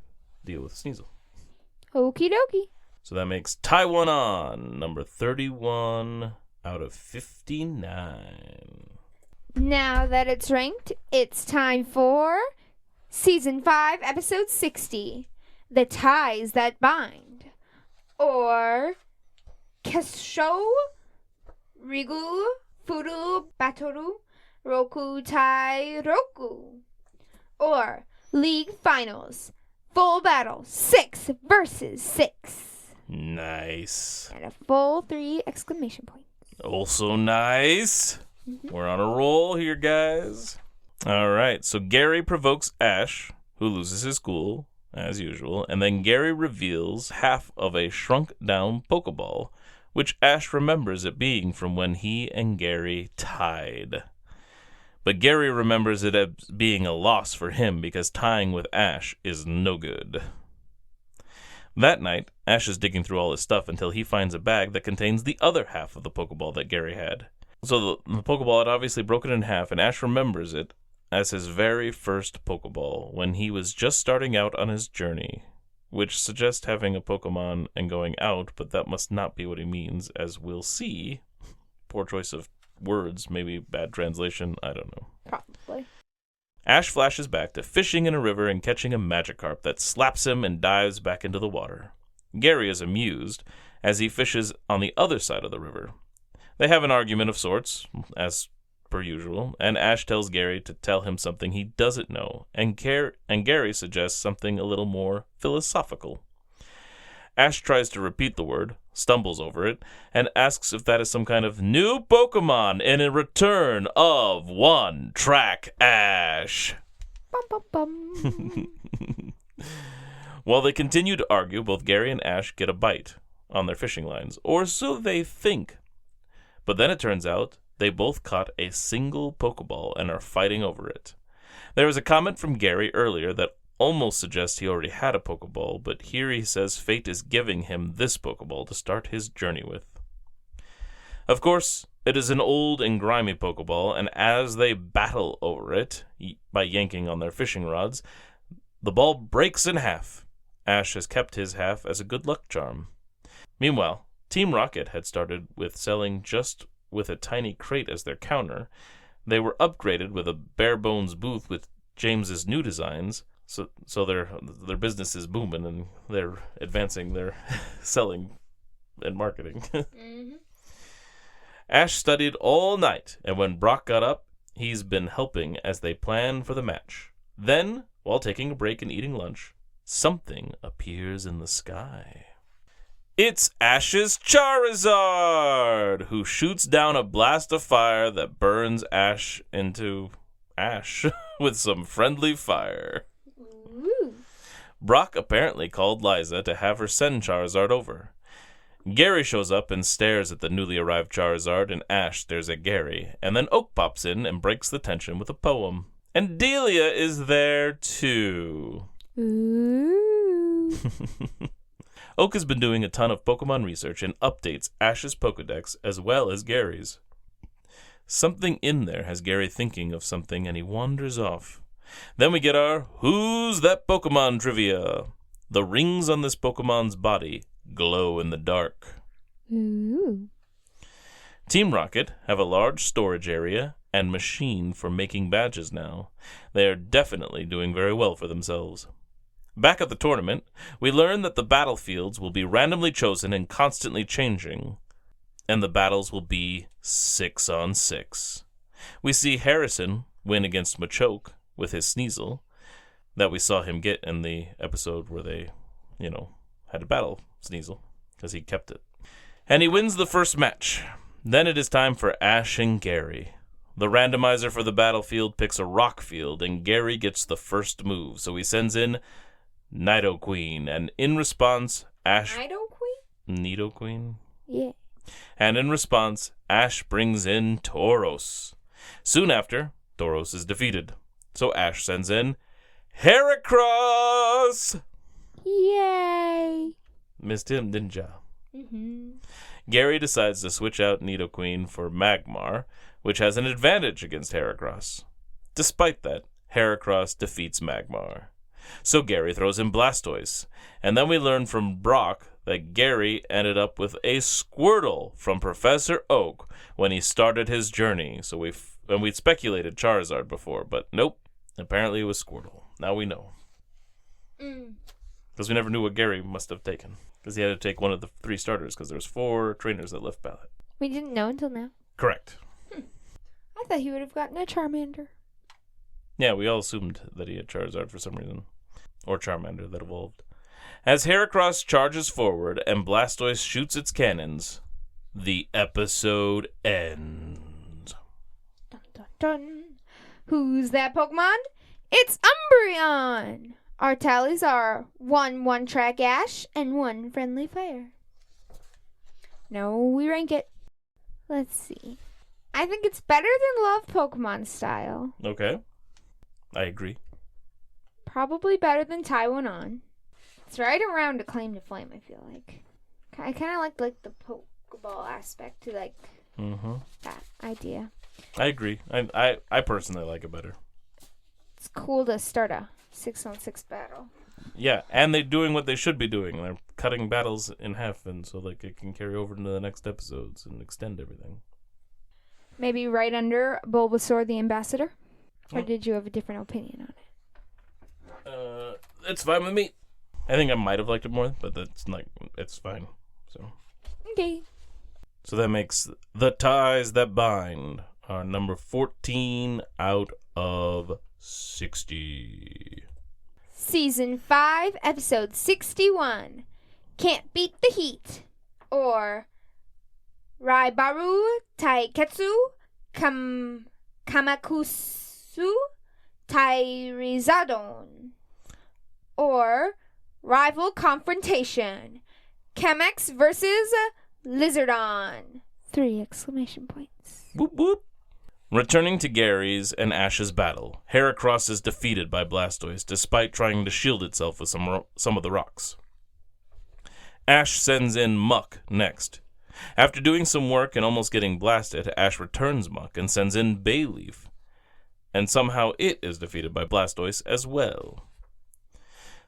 deal with Sneasel. Okie dokie. So that makes Tie One On, number 31 out of 59. Now that it's ranked, it's time for Season 5, Episode 60, The Ties That Bind, or Kesho Rigu Furu Batoru Roku Tai Roku, or League Finals, Full Battle 6 versus 6. Nice. And a full 3 exclamation points. Also nice. We're on a roll here, guys. All right, so Gary provokes Ash, who loses his cool, as usual, and then Gary reveals half of a shrunk-down Pokeball, which Ash remembers it being from when he and Gary tied. But Gary remembers it as being a loss for him because tying with Ash is no good. That night, Ash is digging through all his stuff until he finds a bag that contains the other half of the Pokeball that Gary had. So the Pokeball had obviously broken in half, and Ash remembers it as his very first Pokeball when he was just starting out on his journey, which suggests having a Pokemon and going out, but that must not be what he means, as we'll see. Poor choice of words, maybe bad translation, I don't know. Probably. Ash flashes back to fishing in a river and catching a Magikarp that slaps him and dives back into the water. Gary is amused as he fishes on the other side of the river. They have an argument of sorts, as per usual, and Ash tells Gary to tell him something he doesn't know, and Gary suggests something a little more philosophical. Ash tries to repeat the word, stumbles over it, and asks if that is some kind of new Pokemon in a return of One Track Ash. Bum, bum, bum. While they continue to argue, both Gary and Ash get a bite on their fishing lines, or so they think. But then it turns out they both caught a single Pokeball and are fighting over it. There was a comment from Gary earlier that almost suggests he already had a Pokeball, but here he says fate is giving him this Pokeball to start his journey with. Of course, it is an old and grimy Pokeball, and as they battle over it, by yanking on their fishing rods, the ball breaks in half. Ash has kept his half as a good luck charm. Meanwhile, Team Rocket had started with selling just with a tiny crate as their counter. They were upgraded with a bare-bones booth with James's new designs, so their business is booming and they're advancing their selling and marketing. Mm-hmm. Ash studied all night, and when Brock got up, he's been helping as they plan for the match. Then, while taking a break and eating lunch, something appears in the sky. It's Ash's Charizard, who shoots down a blast of fire that burns Ash into ash with some friendly fire. Ooh. Brock apparently called Liza to have her send Charizard over. Gary shows up and stares at the newly arrived Charizard, and Ash stares at Gary, and then Oak pops in and breaks the tension with a poem. And Delia is there too. Ooh. Oak has been doing a ton of Pokemon research and updates Ash's Pokedex as well as Gary's. Something in there has Gary thinking of something, and he wanders off. Then we get our Who's That Pokemon trivia. The rings on this Pokemon's body glow in the dark. Ooh. Team Rocket have a large storage area and machine for making badges now. They are definitely doing very well for themselves. Back at the tournament, we learn that the battlefields will be randomly chosen and constantly changing, and the battles will be 6-on-6. We see Harrison win against Machoke with his Sneasel that we saw him get in the episode where they, had to battle Sneasel because he kept it. And he wins the first match. Then it is time for Ash and Gary. The randomizer for the battlefield picks a rock field, and Gary gets the first move, so he sends in Nidoqueen, and in response, Ash... Nidoqueen? Yeah. And in response, Ash brings in Tauros. Soon after, Tauros is defeated, so Ash sends in Heracross! Yay! Missed him, didn't ya? Mm-hmm. Gary decides to switch out Nidoqueen for Magmar, which has an advantage against Heracross. Despite that, Heracross defeats Magmar. So Gary throws in Blastoise, and then we learn from Brock that Gary ended up with a Squirtle from Professor Oak when he started his journey. So we'd speculated Charizard before, but nope, apparently it was Squirtle. Now we know. Because we never knew what Gary must have taken, because he had to take one of the 3 starters, because there was 4 trainers that left ballot. We didn't know until now. Correct. I thought he would have gotten a Charmander. Yeah, we all assumed that he had Charizard for some reason. Or Charmander that evolved. As Heracross charges forward and Blastoise shoots its cannons, the episode ends. Dun, dun, dun. Who's that Pokemon? It's Umbreon! Our tallies are 1 one-track Ash and 1 friendly fire. No, we rank it. Let's see. I think it's better than Love Pokemon style. Okay. I agree. Probably better than Taiwan On. It's right around a claim to flame, I feel like. I kind of like the Pokeball aspect to that idea. I agree. I personally like it better. It's cool to start a 6-on-6 battle. Yeah, and they're doing what they should be doing. They're cutting battles in half, and so like it can carry over into the next episodes and extend everything. Maybe right under Bulbasaur the Ambassador? Or did you have a different opinion on it? It's fine with me. I think I might have liked it more, but it's fine. So. Okay. So that makes The Ties That Bind our number 14 out of 60. Season 5, Episode 61. Can't Beat the Heat. Or Raibaru Taiketsu Kamakusu Tairizadon. Or Rival Confrontation. Climax versus Lizardon. 3 exclamation points. Whoop whoop. Returning to Gary's and Ash's battle, Heracross is defeated by Blastoise despite trying to shield itself with some of the rocks. Ash sends in Muck next. After doing some work and almost getting blasted, Ash returns Muck and sends in Bayleaf. And somehow it is defeated by Blastoise as well.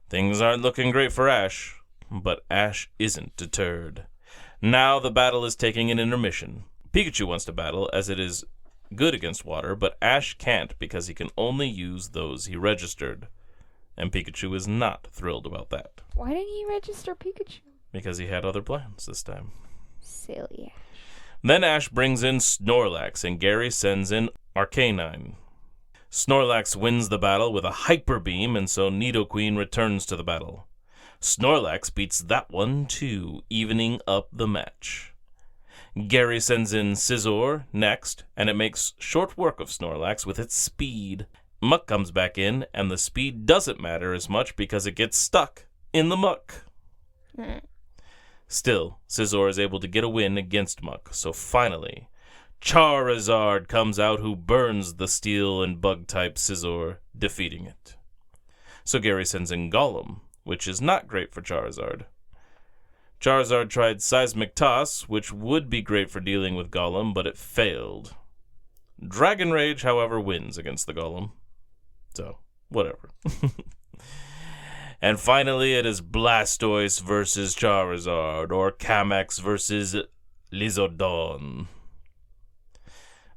Things aren't looking great for Ash, but Ash isn't deterred. Now the battle is taking an intermission. Pikachu wants to battle as it is good against water, but Ash can't because he can only use those he registered. And Pikachu is not thrilled about that. Why didn't he register Pikachu? Because he had other plans this time. Silly Ash. Then Ash brings in Snorlax and Gary sends in Arcanine. Snorlax wins the battle with a Hyper Beam, and so Nidoqueen returns to the battle. Snorlax beats that one too, evening up the match. Gary sends in Scizor next, and it makes short work of Snorlax with its speed. Muck comes back in, and the speed doesn't matter as much because it gets stuck in the muck. Still, Scizor is able to get a win against Muck, so finally, Charizard comes out who burns the steel and bug-type Scizor, defeating it. So Gary sends in Golem, which is not great for Charizard. Charizard tried Seismic Toss, which would be great for dealing with Golem, but it failed. Dragon Rage, however, wins against the Golem. So, whatever. And finally, it is Blastoise versus Charizard, or Climax versus Lizardon.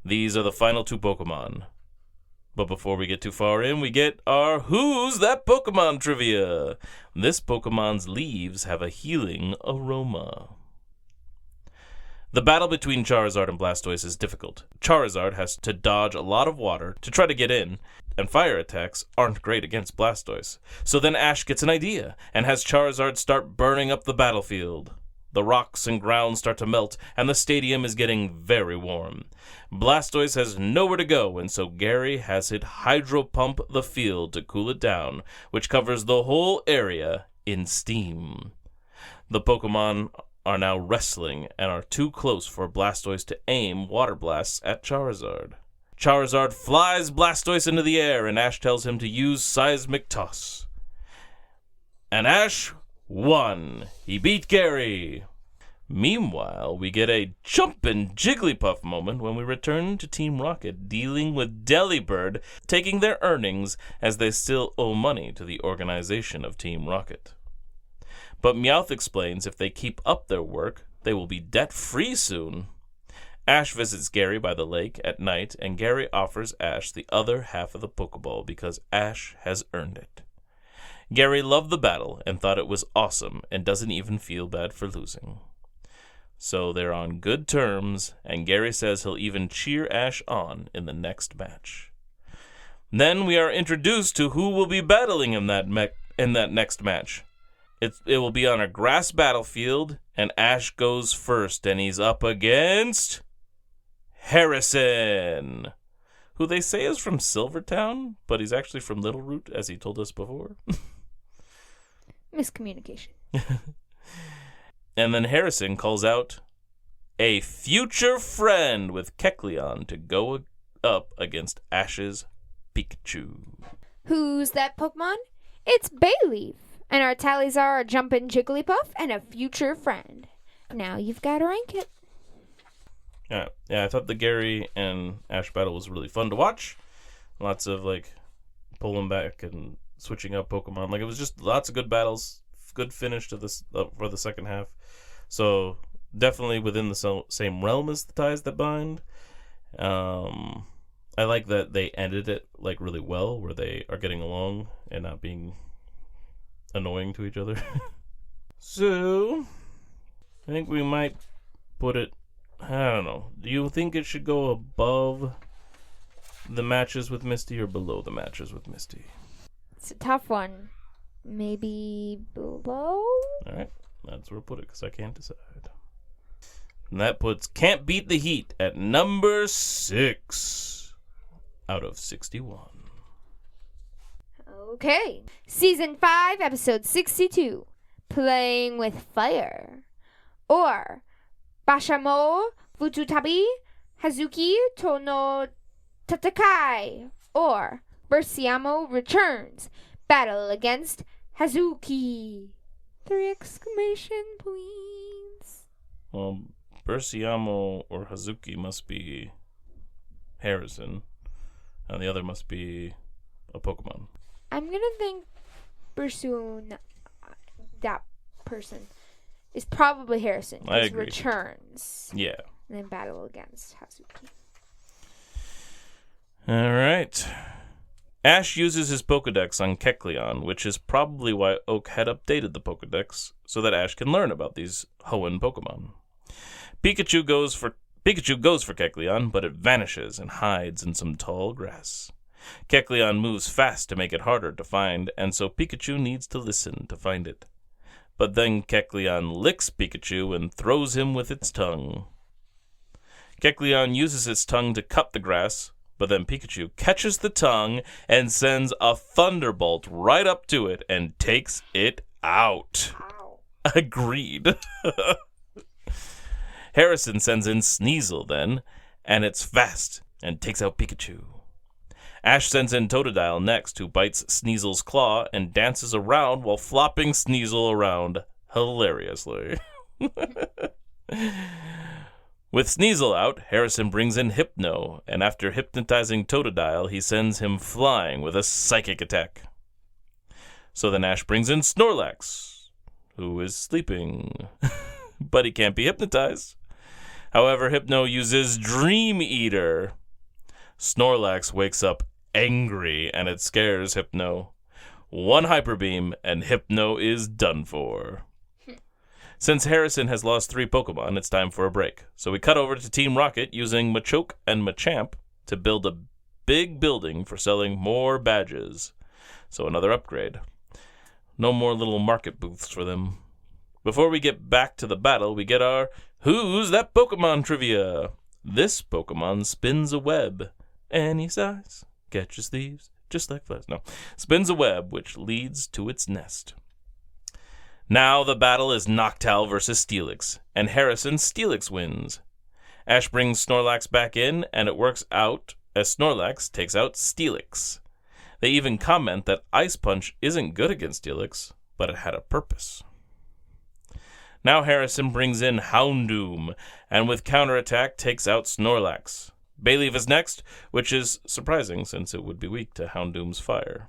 These are the final 2 Pokemon. But before we get too far in, we get our Who's That Pokemon trivia. This Pokemon's leaves have a healing aroma. The battle between Charizard and Blastoise is difficult. Charizard has to dodge a lot of water to try to get in, and fire attacks aren't great against Blastoise. So then Ash gets an idea, and has Charizard start burning up the battlefield. The rocks and ground start to melt, and the stadium is getting very warm. Blastoise has nowhere to go, and so Gary has it hydro pump the field to cool it down, which covers the whole area in steam. The Pokemon are now wrestling and are too close for Blastoise to aim water blasts at Charizard. Charizard flies Blastoise into the air, and Ash tells him to use Seismic Toss. And Ash won. He beat Gary. Meanwhile, we get a jumpin' Jigglypuff moment when we return to Team Rocket dealing with Delibird taking their earnings as they still owe money to the organization of Team Rocket. But Meowth explains if they keep up their work, they will be debt-free soon. Ash visits Gary by the lake at night, and Gary offers Ash the other half of the Pokeball because Ash has earned it. Gary loved the battle and thought it was awesome and doesn't even feel bad for losing. So they're on good terms, and Gary says he'll even cheer Ash on in the next match. Then we are introduced to who will be battling in that next match. It will be on a grass battlefield, and Ash goes first, and he's up against Harrison, who they say is from Silvertown, but he's actually from Little Root, as he told us before. Miscommunication. And then Harrison calls out a future friend with Kecleon to go up against Ash's Pikachu. Who's that Pokemon? It's Bayleaf. And our tallies are a Jumpin' Jigglypuff and a future friend. Now you've got to rank it. Yeah, I thought the Gary and Ash battle was really fun to watch. Lots of, pulling back and switching up Pokemon. It was just lots of good battles. Good finish to this for the second half. So, definitely within the same realm as the Ties That Bind. I like that they ended it, really well, where they are getting along and not being annoying to each other. So, I think we might put it, I don't know. Do you think it should go above the matches with Misty or below the matches with Misty? It's a tough one. Maybe below? Alright, that's where I'll put it because I can't decide. And that puts Can't Beat the Heat at number 6 out of 61. Okay. Season 5, episode 62. Playing with Fire. Or Bashamo Fututabi Hazuki Tono Tatakai. Or Bersiamo Returns. Battle against Hazuki. 3 exclamation points. Well, Bersiamo or Hazuki must be Harrison, and the other must be a Pokemon. I'm gonna think Bersoon, that person, is probably Harrison. I agree. Returns. Yeah. And then battle against Hazuki. Alright. Ash uses his Pokedex on Kecleon, which is probably why Oak had updated the Pokedex, so that Ash can learn about these Hoenn Pokemon. Pikachu goes for Kecleon, but it vanishes and hides in some tall grass. Kecleon moves fast to make it harder to find, and so Pikachu needs to listen to find it. But then Kecleon licks Pikachu and throws him with its tongue. Kecleon uses its tongue to cut the grass, but then Pikachu catches the tongue and sends a thunderbolt right up to it and takes it out. Ow. Agreed. Harrison sends in Sneasel then, and it's fast and takes out Pikachu. Ash sends in Totodile next, who bites Sneasel's claw and dances around while flopping Sneasel around hilariously. With Sneasel out, Harrison brings in Hypno, and after hypnotizing Totodile, he sends him flying with a psychic attack. So then Ash brings in Snorlax, who is sleeping, but he can't be hypnotized. However, Hypno uses Dream Eater. Snorlax wakes up angry, and it scares Hypno. One Hyper Beam, and Hypno is done for. Since Harrison has lost 3 Pokemon, it's time for a break. So we cut over to Team Rocket using Machoke and Machamp to build a big building for selling more badges. So another upgrade. No more little market booths for them. Before we get back to the battle, we get our Who's That Pokemon trivia. This Pokemon spins a web. Any size, catches thieves, just like flies. No, spins a web which leads to its nest. Now the battle is Noctowl versus Steelix, and Harrison Steelix wins. Ash brings Snorlax back in, and it works out as Snorlax takes out Steelix. They even comment that Ice Punch isn't good against Steelix, but it had a purpose. Now Harrison brings in Houndoom, and with counterattack takes out Snorlax. Bayleaf is next, which is surprising since it would be weak to Houndoom's fire.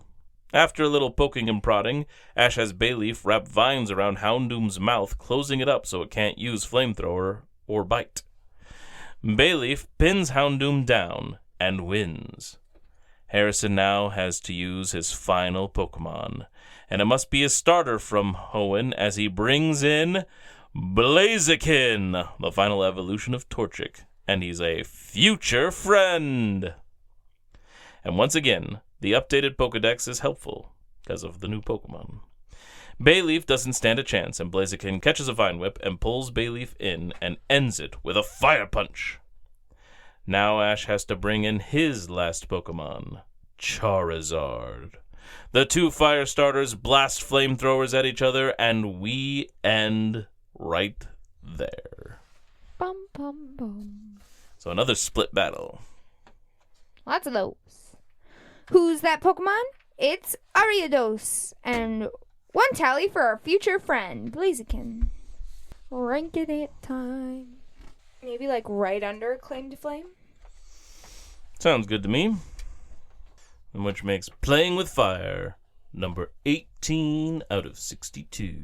After a little poking and prodding, Ash has Bayleaf wrap vines around Houndoom's mouth, closing it up so it can't use Flamethrower or bite. Bayleaf pins Houndoom down and wins. Harrison now has to use his final Pokemon, and it must be a starter from Hoenn as he brings in Blaziken, the final evolution of Torchic, and he's a future friend. And once again, the updated Pokedex is helpful because of the new Pokemon. Bayleaf doesn't stand a chance, and Blaziken catches a Vine Whip and pulls Bayleaf in and ends it with a Fire Punch. Now Ash has to bring in his last Pokemon, Charizard. The two fire starters blast flamethrowers at each other, and we end right there. Bum, bum, bum. So another split battle. Lots of those. Who's that Pokemon? It's Ariados. And one tally for our future friend, Blaziken. Ranking it time. Maybe like right under Claim to Flame? Sounds good to me. Which makes Playing with Fire number 18 out of 62.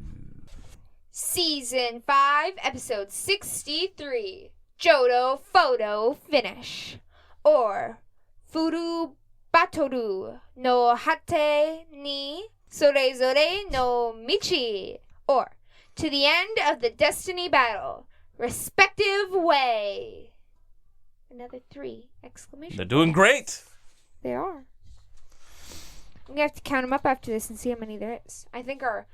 Season 5, Episode 63. Johto Photo Finish. Or Furu Batoru no Hate ni Sorezore no Michi. Or To the End of the Destiny Battle. Respective way. Another 3 exclamation. They're doing great. They are. I'm going to have to count them up after this and see how many there is. I think our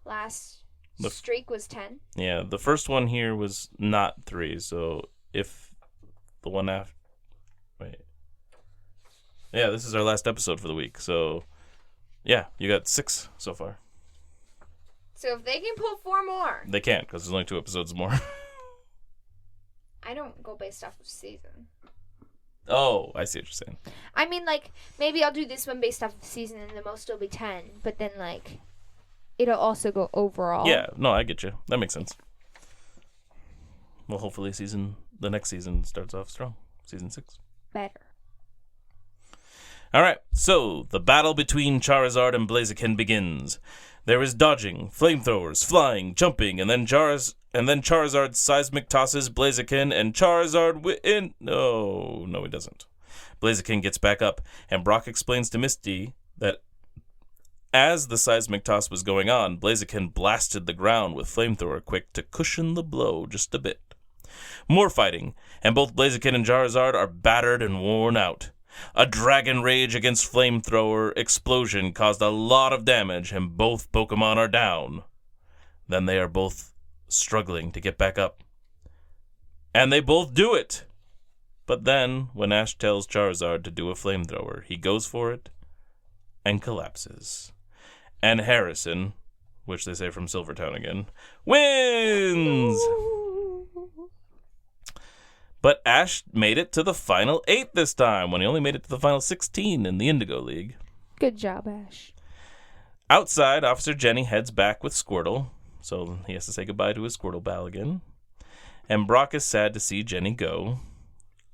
last streak was 10. Yeah, the first one here was not 3, so if the one after... Wait. Yeah, this is our last episode for the week, so... Yeah, you got 6 so far. So if they can pull 4 more... They can't, because there's only 2 episodes more. I don't go based off of season. Oh, I see what you're saying. I mean, like, maybe I'll do this one based off of season and the most will be 10, but then, like, it'll also go overall. Yeah, no, I get you. That makes sense. Well, hopefully the next season starts off strong. Season 6. Better. All right, so the battle between Charizard and Blaziken begins. There is dodging, flamethrowers, flying, jumping, and then Charizard seismic tosses Blaziken, and Charizard No, he doesn't. Blaziken gets back up, and Brock explains to Misty that as the seismic toss was going on, Blaziken blasted the ground with Flamethrower Quick to cushion the blow just a bit. More fighting, and both Blaziken and Charizard are battered and worn out. A Dragon Rage against Flamethrower explosion caused a lot of damage, and both Pokemon are down. Then they are both struggling to get back up. And they both do it! But then, when Ash tells Charizard to do a Flamethrower, he goes for it and collapses. And Harrison, which they say from Silvertown again, wins! But Ash made it to the final 8 this time, when he only made it to the final 16 in the Indigo League. Good job, Ash. Outside, Officer Jenny heads back with Squirtle, so he has to say goodbye to his Squirtle pal again. And Brock is sad to see Jenny go.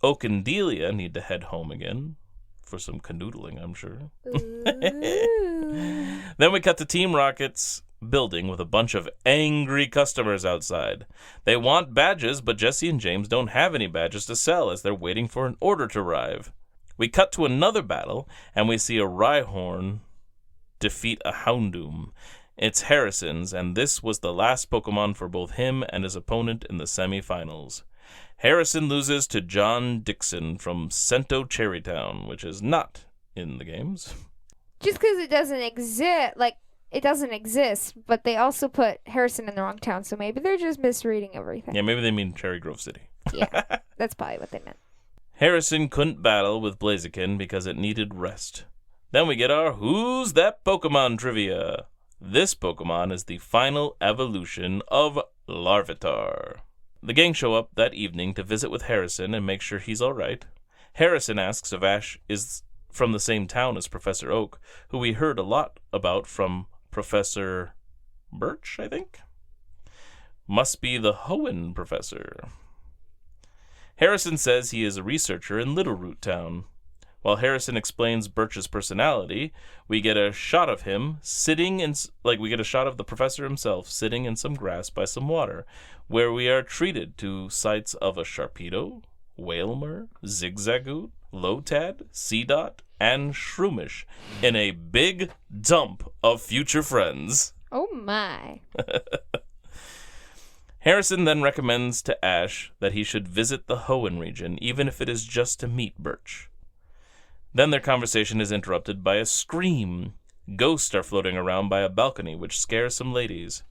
Oak and Delia need to head home again, for some canoodling, I'm sure. Then we cut to Team Rocket's building with a bunch of angry customers outside. They want badges, but Jesse and James don't have any badges to sell as they're waiting for an order to arrive. We cut to another battle, and we see a Rhyhorn defeat a Houndoom. It's Harrison's, and this was the last Pokemon for both him and his opponent in the semifinals. Harrison loses to John Dixon from Cento Cherrytown, which is not in the games. Just because it doesn't exist, but they also put Harrison in the wrong town, so maybe they're just misreading everything. Yeah, maybe they mean Cherry Grove City. Yeah, that's probably what they meant. Harrison couldn't battle with Blaziken because it needed rest. Then we get our Who's That Pokemon trivia. This Pokemon is the final evolution of Larvitar. The gang show up that evening to visit with Harrison and make sure he's all right. Harrison asks if Ash is from the same town as Professor Oak, who we heard a lot about from Professor Birch, I think? Must be the Hoenn professor. Harrison says he is a researcher in Little Root Town. While Harrison explains Birch's personality, we get a shot of him we get a shot of the professor himself sitting in some grass by some water, where we are treated to sights of a Sharpedo, Wailmer, Zigzagoon, Lotad, Seedot, and Shroomish in a big dump of future friends. Oh my. Harrison then recommends to Ash that he should visit the Hoenn region, even if it is just to meet Birch. Then their conversation is interrupted by a scream, Ghosts are floating around by a balcony, which scares some ladies.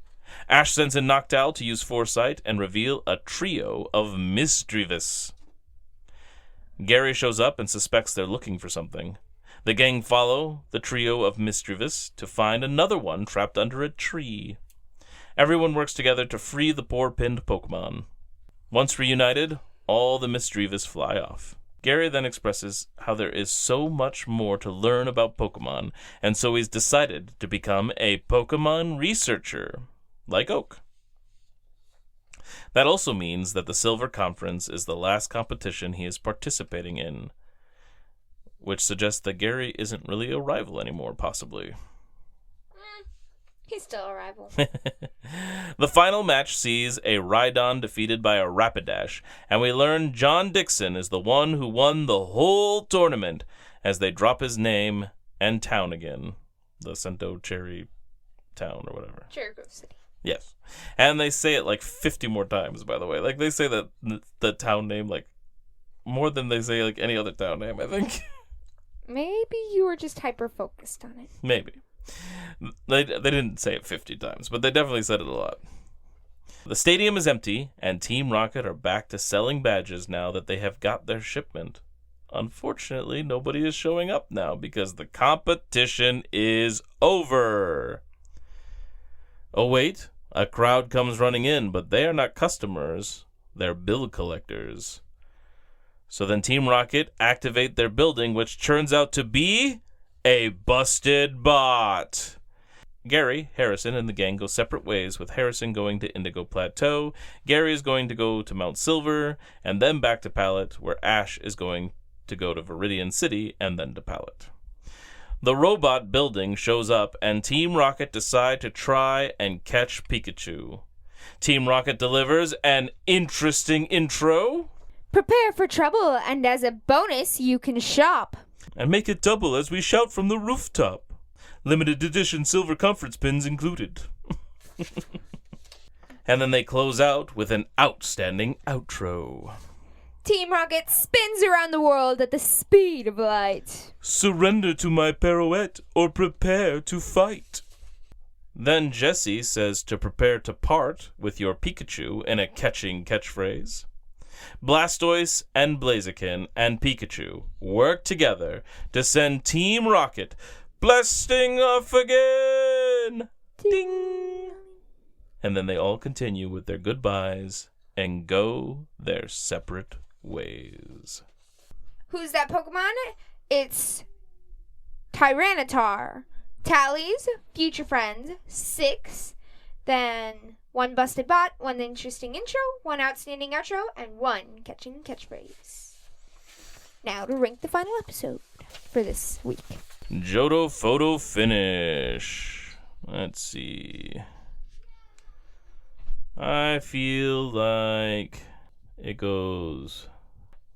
Ash sends in Noctowl to use foresight and reveal a trio of Misdreavus. Gary shows up and suspects they're looking for something. The gang follow the trio of Misdreavus to find another one trapped under a tree. Everyone works together to free the poor pinned Pokemon. Once reunited, all the Misdreavus fly off. Gary then expresses how there is so much more to learn about Pokemon, and so he's decided to become a Pokemon researcher, like Oak. That also means that the Silver Conference is the last competition he is participating in, which suggests that Gary isn't really a rival anymore, possibly. He's still a rival. The final match sees a Rhydon defeated by a Rapidash, and we learn John Dixon is the one who won the whole tournament as they drop his name and town again. The Cento Cherry Town or whatever. Cherry Grove City. Yes. And they say it like 50 more times, by the way. Like, they say that the town name, like, more than they say, like, any other town name, I think. Maybe you were just hyper-focused on it. Maybe. They didn't say it 50 times, but they definitely said it a lot. The stadium is empty, and Team Rocket are back to selling badges now that they have got their shipment. Unfortunately, nobody is showing up now because the competition is over. Oh wait, a crowd comes running in, but they are not customers, they're bill collectors. So then Team Rocket activate their building, which turns out to be a busted bot. Gary, Harrison, and the gang go separate ways, with Harrison going to Indigo Plateau, Gary is going to go to Mount Silver, and then back to Pallet, where Ash is going to go to Viridian City and then to Pallet. The robot building shows up, and Team Rocket decide to try and catch Pikachu. Team Rocket delivers an interesting intro. Prepare for trouble, and as a bonus, you can shop. And make it double as we shout from the rooftop. Limited edition silver conference pins included. And then they close out with an outstanding outro. Team Rocket spins around the world at the speed of light. Surrender to my pirouette or prepare to fight. Then Jessie says to prepare to part with your Pikachu in a catching catchphrase. Blastoise and Blaziken and Pikachu work together to send Team Rocket blasting off again. Ding! And then they all continue with their goodbyes and go their separate ways. Who's that Pokemon? It's Tyranitar. Tallies, future friends, 6. Then 1 busted bot, 1 interesting intro, 1 outstanding outro, and 1 catching catchphrase. Now to rank the final episode for this week. Johto photo finish. Let's see. I feel like it goes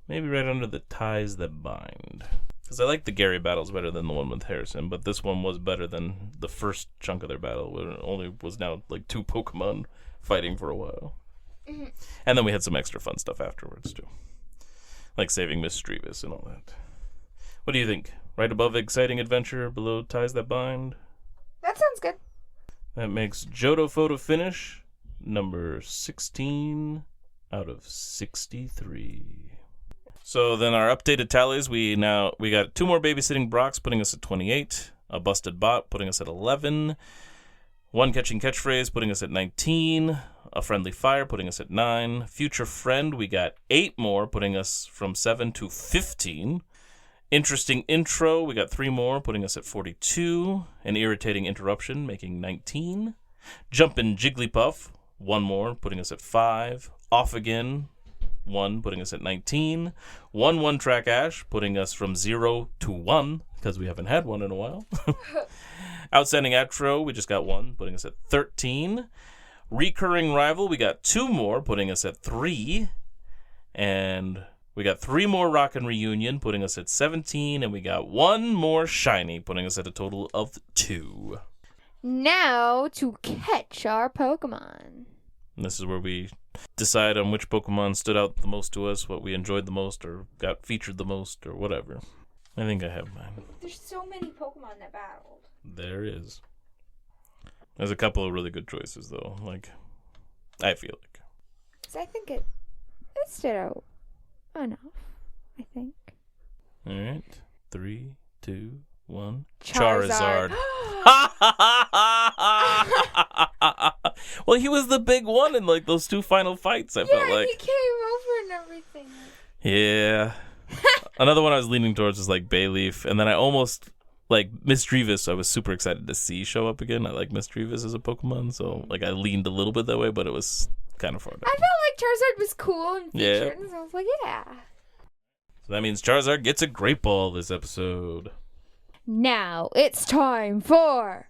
maybe right under the ties that bind. Because I like the Gary battles better than the one with Harrison, but this one was better than the first chunk of their battle, where it only was now like 2 Pokemon fighting for a while. Mm-hmm. And then we had some extra fun stuff afterwards, too. Like saving Misdreavus and all that. What do you think? Right above Exciting Adventure, below Ties That Bind? That sounds good. That makes Johto photo finish number 16 out of 63. So then our updated tallies, we got 2 more babysitting Brocks, putting us at 28. A busted bot, putting us at 11. 1 catching catchphrase, putting us at 19. A friendly fire, putting us at 9. Future friend, we got 8 more, putting us from 7 to 15. Interesting intro, we got 3 more, putting us at 42. An irritating interruption, making 19. Jumpin' Jigglypuff, 1 more, putting us at 5. Off again, 1, putting us at 19. 1 track Ash, putting us from 0 to 1, because we haven't had one in a while. Outstanding outro, we just got 1, putting us at 13. Recurring rival, we got 2 more, putting us at 3. And we got 3 more Rockin' Reunion, putting us at 17. And we got 1 more Shiny, putting us at a total of 2. Now to catch our Pokemon. And this is where we decide on which Pokemon stood out the most to us, what we enjoyed the most, or got featured the most, or whatever. I think I have mine. There's so many Pokemon that battled. There is. There's a couple of really good choices, though. Like, I feel like. Because I think it stood out enough, I think. All right. 3, 2, 1. Charizard. Well, he was the big one in like those 2 final fights, I felt like. He came over and everything. Yeah. Another one I was leaning towards was like Bayleaf, and then I almost like Misdreavus. I was super excited to see show up again. I like Misdreavus as a Pokemon, so like I leaned a little bit that way, but it was kind of far down. I felt like Charizard was cool and featured, Yeah. so I was like, yeah. So that means Charizard gets a Great Ball this episode. Now it's time for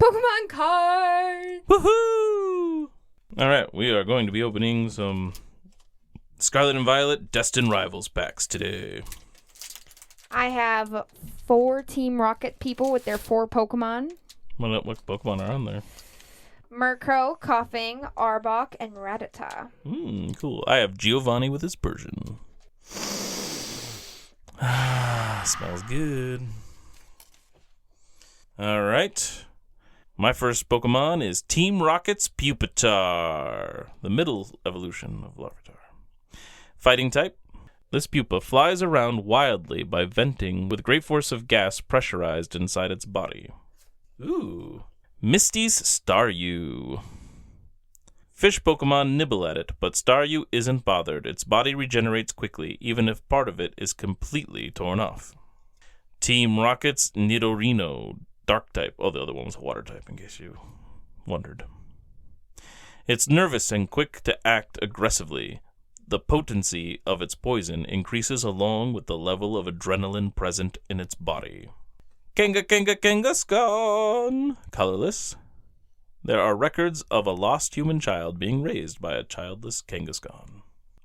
Pokemon cards. Woohoo! All right, we are going to be opening some Scarlet and Violet Destined Rivals packs today. I have 4 Team Rocket people with their 4 Pokemon. What Pokemon are on there? Murkrow, Coughing, Arbok, and Rattata. Cool. I have Giovanni with his Persian. Smells good. All right. My first Pokemon is Team Rocket's Pupitar, the middle evolution of Larvitar. Fighting type. This pupa flies around wildly by venting with great force of gas pressurized inside its body. Ooh. Misty's Staryu. Fish Pokemon nibble at it, but Staryu isn't bothered. Its body regenerates quickly, even if part of it is completely torn off. Team Rocket's Nidorino, dark type. Oh, the other one was a water type, in case you wondered. It's nervous and quick to act aggressively. The potency of its poison increases along with the level of adrenaline present in its body. Kangaskhan! Colorless. There are records of a lost human child being raised by a childless Kangaskhan.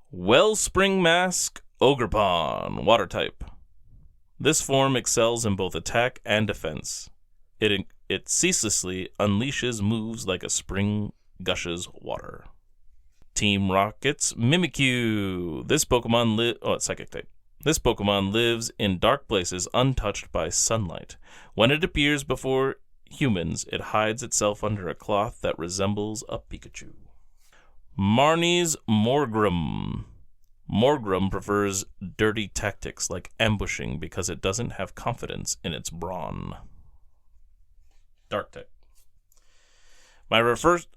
Wellspring Mask Ogerpon, water type. This form excels in both attack and defense. It ceaselessly unleashes moves like a spring gushes water. Team Rocket's Mimikyu. This Pokemon it's psychic type. This Pokemon lives in dark places untouched by sunlight. When it appears before humans, it hides itself under a cloth that resembles a Pikachu. Marnie's Morgrem. Morgrem prefers dirty tactics like ambushing because it doesn't have confidence in its brawn. Dark type. My first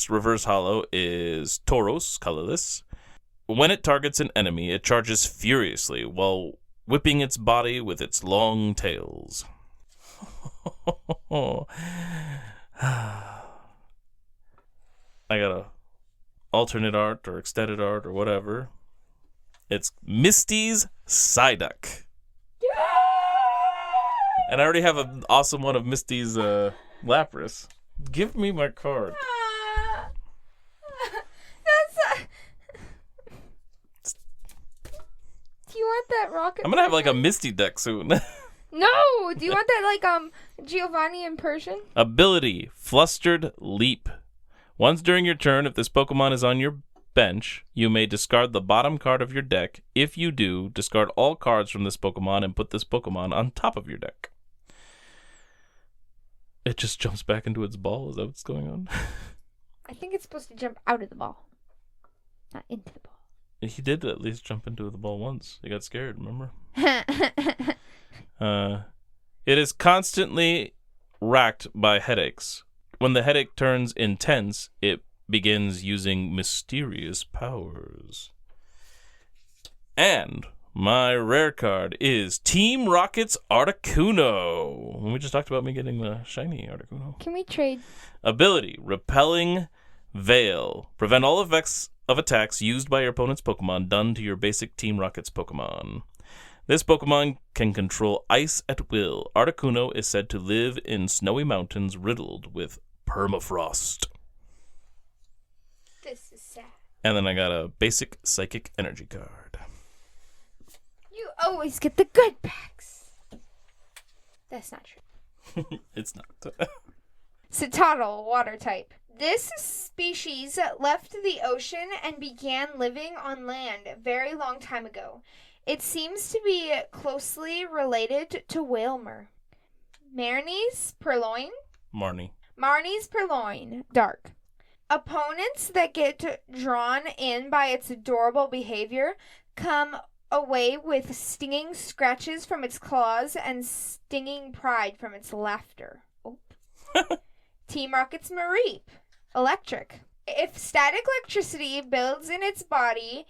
reverse holo is Tauros, colorless. When it targets an enemy, it charges furiously while whipping its body with its long tails. I got a alternate art or extended art or whatever. It's Misty's Psyduck. And I already have an awesome one of Misty's Lapras. Give me my card. Do you want that rocket? I'm gonna have like a Misty deck soon. No! Do you want that like Giovanni in Persian? Ability, Flustered Leap. Once during your turn, if this Pokemon is on your bench, you may discard the bottom card of your deck. If you do, discard all cards from this Pokemon and put this Pokemon on top of your deck. It just jumps back into its ball? Is that what's going on? I think it's supposed to jump out of the ball, not into the ball. He did at least jump into the ball once. He got scared, remember? It is constantly racked by headaches. When the headache turns intense, it begins using mysterious powers. And my rare card is Team Rocket's Articuno. We just talked about me getting the shiny Articuno. Can we trade? Ability, Repelling Veil. Prevent all effects of attacks used by your opponent's Pokemon done to your basic Team Rocket's Pokemon. This Pokemon can control ice at will. Articuno is said to live in snowy mountains riddled with permafrost. This is sad. And then I got a basic Psychic Energy card. You always get the good packs. That's not true. It's not. Citadel, water type. This species left the ocean and began living on land a very long time ago. It seems to be closely related to whalemur. Marnie's purloin. Marnie's purloin, dark. Opponents that get drawn in by its adorable behavior come away with stinging scratches from its claws and stinging pride from its laughter. Oh. Team Rocket's Mareep, electric. If static electricity builds in its body,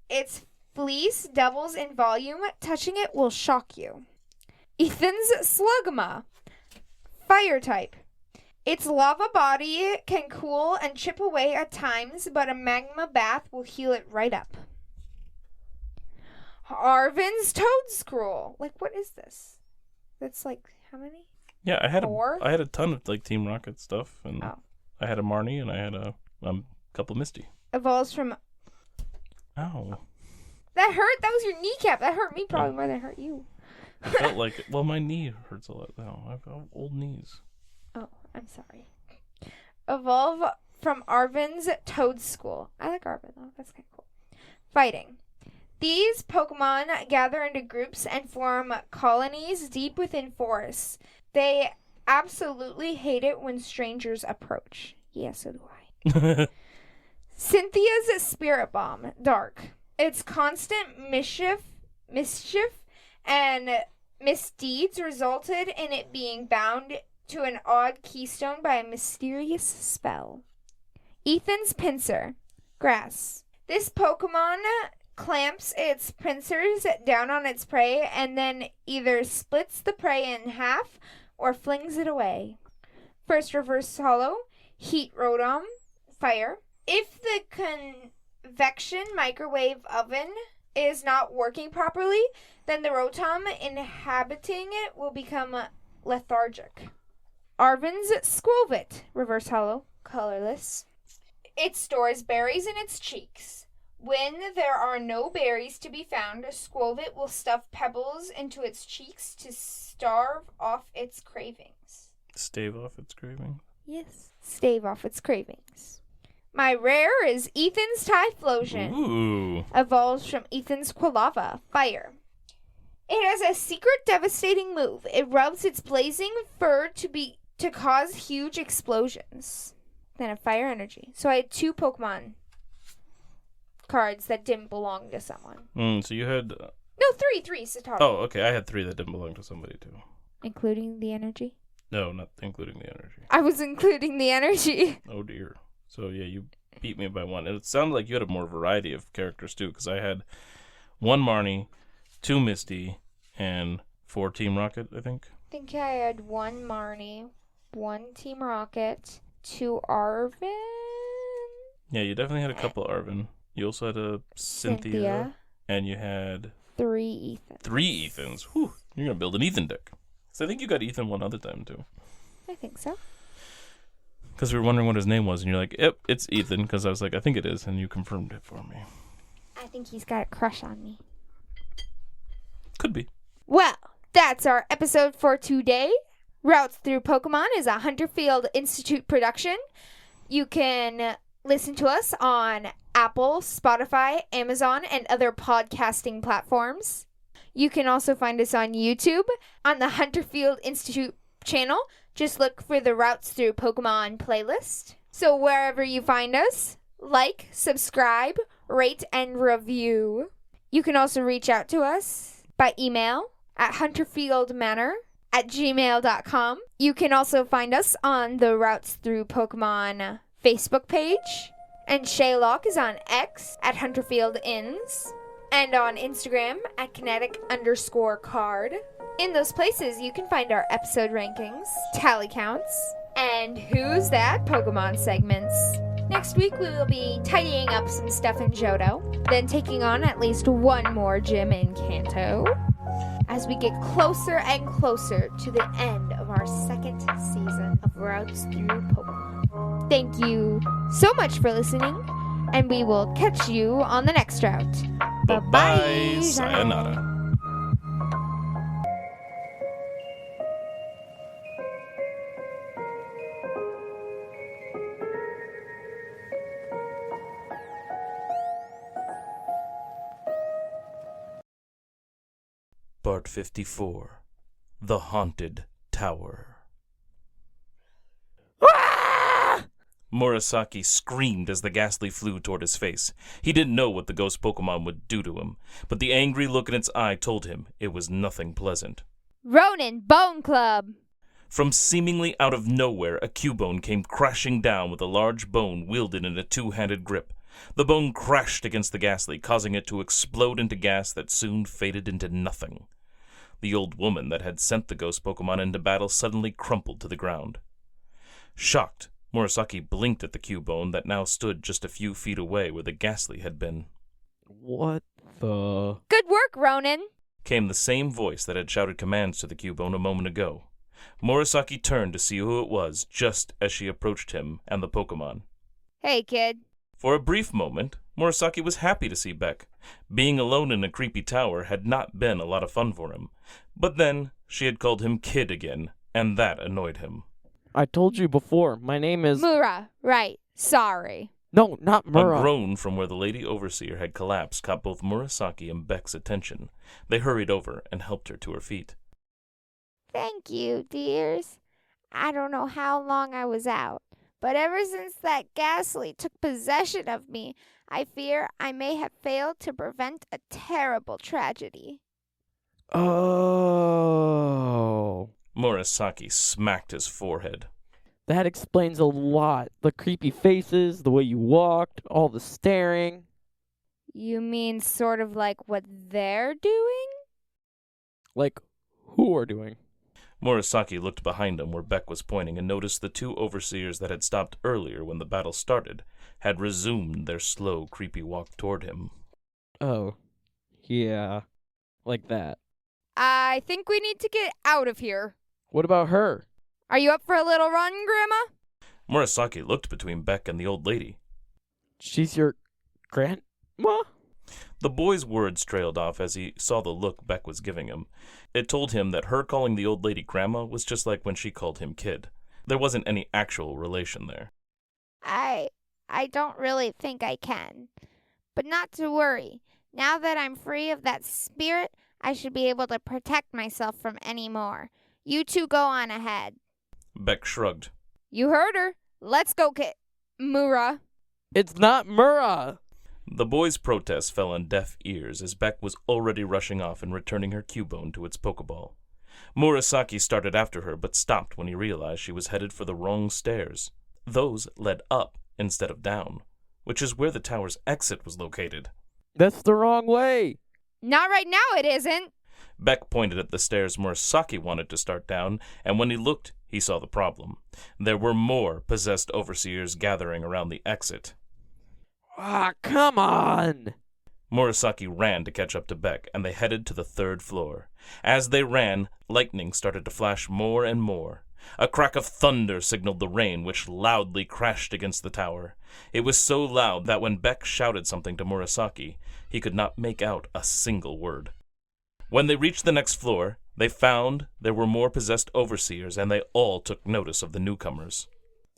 its fleece doubles in volume. Touching it will shock you. Ethan's Slugma, fire type. Its lava body can cool and chip away at times, but a magma bath will heal it right up. Arvin's Toadscroll. Like, what is this? That's like, how many? Yeah, I had 4? I had a ton of like Team Rocket stuff, and I had a Marnie, and I had a couple Misty. Evolves from... Ow. That hurt? That was your kneecap. That hurt me probably more than it hurt you. I felt like, well, my knee hurts a lot now. I've got old knees. Oh, I'm sorry. Evolve from Arvin's Toadscroll. I like Arvin, though. That's kind of cool. Fighting. These Pokemon gather into groups and form colonies deep within forests. They absolutely hate it when strangers approach. Yeah, so do I. Cynthia's Spirit Bomb, dark. Its constant mischief and misdeeds resulted in it being bound to an odd keystone by a mysterious spell. Ethan's Pincer, grass. This Pokemon clamps its pincers down on its prey and then either splits the prey in half or flings it away. First reverse hollow, Heat Rotom, fire. If the convection microwave oven is not working properly, then the Rotom inhabiting it will become lethargic. Arvin's Squovit, reverse hollow, colorless. It stores berries in its cheeks. When there are no berries to be found, Squovit will stuff pebbles into its cheeks to starve off its cravings. Stave off its cravings? Yes, stave off its cravings. My rare is Ethan's Typhlosion. Ooh. Evolves from Ethan's Quilava, fire. It has a secret devastating move. It rubs its blazing fur to cause huge explosions. Then a fire energy. So I had 2 Pokemon cards that didn't belong to someone. So you had... No, 3 Satara. Oh, okay. I had 3 that didn't belong to somebody, too. Including the energy? No, not including the energy. I was including the energy. Oh, dear. So, yeah, you beat me by 1. And it sounded like you had a more variety of characters, too, because I had 1 Marnie, 2 Misty, and 4 Team Rocket, I think. I think I had 1 Marnie, 1 Team Rocket, 2 Arvin. Yeah, you definitely had a couple Arvin. You also had a Cynthia. And you had... 3 Ethans. 3 Ethans. Whew. You're going to build an Ethan deck. So I think you got Ethan one other time, too. I think so. Because we were wondering what his name was, and you're like, yep, it's Ethan. Because I was like, I think it is, and you confirmed it for me. I think he's got a crush on me. Could be. Well, that's our episode for today. Routes Through Pokemon is a Hunterfield Institute production. You can listen to us on Apple, Spotify, Amazon, and other podcasting platforms. You can also find us on YouTube on the Hunterfield Institute channel. Just look for the Routes Through Pokemon playlist. So wherever you find us, like, subscribe, rate, and review. You can also reach out to us by email at hunterfieldmanor@gmail.com. You can also find us on the Routes Through Pokemon Facebook page. And Shaylock is on X at HunterfieldInns. And on Instagram at kinetic_card. In those places, you can find our episode rankings, tally counts, and Who's That Pokemon segments. Next week, we will be tidying up some stuff in Johto, then taking on at least 1 more gym in Kanto, as we get closer and closer to the end of our 2nd season of Routes Through Pokemon. Thank you so much for listening, and we will catch you on the next route. Bye-bye. Sayonara. Part 54. The Haunted Tower. Ah! Murasaki screamed as the Gastly flew toward his face. He didn't know what the ghost Pokemon would do to him, but the angry look in its eye told him it was nothing pleasant. Ronin Bone Club! From seemingly out of nowhere, a Cubone came crashing down with a large bone wielded in a two-handed grip. The bone crashed against the Gastly, causing it to explode into gas that soon faded into nothing. The old woman that had sent the ghost Pokemon into battle suddenly crumpled to the ground. Shocked, Murasaki blinked at the Cubone that now stood just a few feet away where the Gastly had been. What the... Good work, Ronin! Came the same voice that had shouted commands to the Cubone a moment ago. Murasaki turned to see who it was just as she approached him and the Pokemon. Hey, kid. For a brief moment, Murasaki was happy to see Beck. Being alone in a creepy tower had not been a lot of fun for him. But then, she had called him kid again, and that annoyed him. I told you before, my name is... Mura, right. Sorry. No, not Mura. A groan from where the Lady Overseer had collapsed caught both Murasaki and Beck's attention. They hurried over and helped her to her feet. Thank you, dears. I don't know how long I was out, but ever since that Gastly took possession of me, I fear I may have failed to prevent a terrible tragedy. Oh... Murasaki smacked his forehead. That explains a lot. The creepy faces, the way you walked, all the staring. You mean sort of like what they're doing? Like, who are doing? Murasaki looked behind him where Beck was pointing and noticed the two overseers that had stopped earlier when the battle started had resumed their slow, creepy walk toward him. Oh, yeah, like that. I think we need to get out of here. What about her? Are you up for a little run, Grandma? Murasaki looked between Beck and the old lady. She's your grandma? The boy's words trailed off as he saw the look Beck was giving him. It told him that her calling the old lady grandma was just like when she called him kid. There wasn't any actual relation there. I don't really think I can. But not to worry. Now that I'm free of that spirit, I should be able to protect myself from any more. You two go on ahead. Beck shrugged. You heard her. Let's go, Mura. It's not Mura! The boy's protest fell on deaf ears as Beck was already rushing off and returning her Cubone to its Pokeball. Murasaki started after her but stopped when he realized she was headed for the wrong stairs. Those led up instead of down, which is where the tower's exit was located. That's the wrong way! Not right now, it isn't. Beck pointed at the stairs Murasaki wanted to start down, and when he looked, he saw the problem. There were more possessed overseers gathering around the exit. Ah, come on! Murasaki ran to catch up to Beck, and they headed to the third floor. As they ran, lightning started to flash more and more. A crack of thunder signaled the rain, which loudly crashed against the tower. It was so loud that when Beck shouted something to Murasaki, he could not make out a single word. When they reached the next floor, they found there were more possessed overseers, and they all took notice of the newcomers.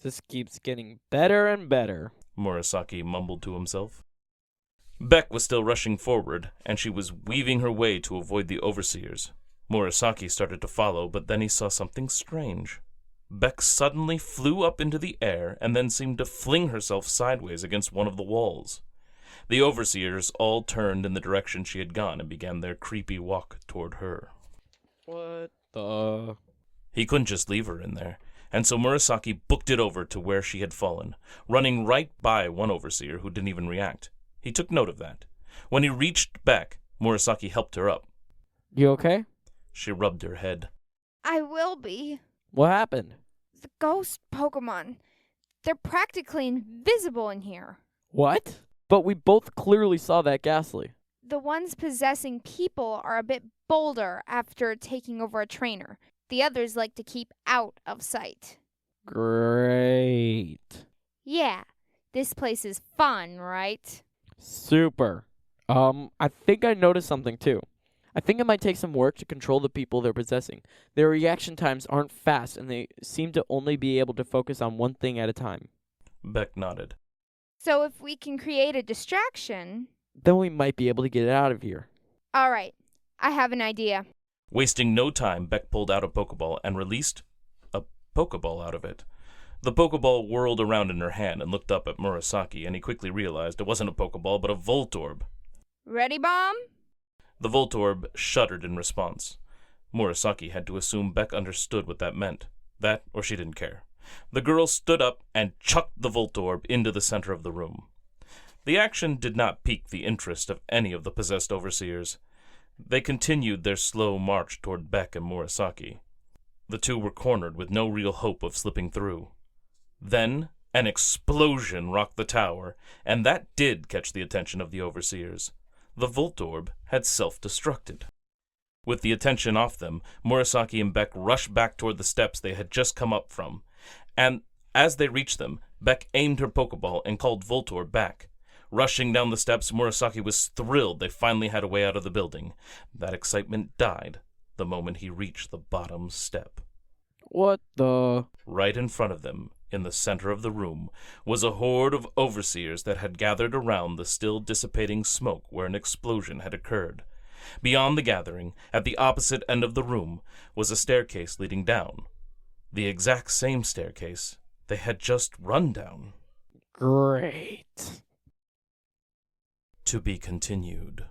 This keeps getting better and better, Murasaki mumbled to himself. Beck was still rushing forward, and she was weaving her way to avoid the overseers. Murasaki started to follow, but then he saw something strange. Beck suddenly flew up into the air and then seemed to fling herself sideways against one of the walls. The overseers all turned in the direction she had gone and began their creepy walk toward her. What the... He couldn't just leave her in there, and so Murasaki booked it over to where she had fallen, running right by one overseer who didn't even react. He took note of that. When he reached Beck, Murasaki helped her up. You okay? She rubbed her head. I will be. What happened? The ghost Pokemon. They're practically invisible in here. What? But we both clearly saw that Gastly. The ones possessing people are a bit bolder after taking over a trainer. The others like to keep out of sight. Great. Yeah, this place is fun, right? Super. I think I noticed something too. I think it might take some work to control the people they're possessing. Their reaction times aren't fast, and they seem to only be able to focus on one thing at a time. Beck nodded. So if we can create a distraction... Then we might be able to get it out of here. All right, I have an idea. Wasting no time, Beck pulled out a Pokeball and released a Pokeball out of it. The Pokeball whirled around in her hand and looked up at Murasaki, and he quickly realized it wasn't a Pokeball but a Voltorb. Ready, Bomb? The Voltorb shuddered in response. Murasaki had to assume Beck understood what that meant. That, or she didn't care. The girl stood up and chucked the Voltorb into the center of the room. The action did not pique the interest of any of the possessed overseers. They continued their slow march toward Beck and Murasaki. The two were cornered with no real hope of slipping through. Then an explosion rocked the tower, and that did catch the attention of the overseers. The Voltorb had self-destructed. With the attention off them, Murasaki and Beck rushed back toward the steps they had just come up from, and as they reached them, Beck aimed her Pokeball and called Voltorb back. Rushing down the steps, Murasaki was thrilled they finally had a way out of the building. That excitement died the moment he reached the bottom step. What the? Right in front of them, in the center of the room, was a horde of overseers that had gathered around the still dissipating smoke where an explosion had occurred. Beyond the gathering, at the opposite end of the room, was a staircase leading down. The exact same staircase they had just run down. Great. To be continued.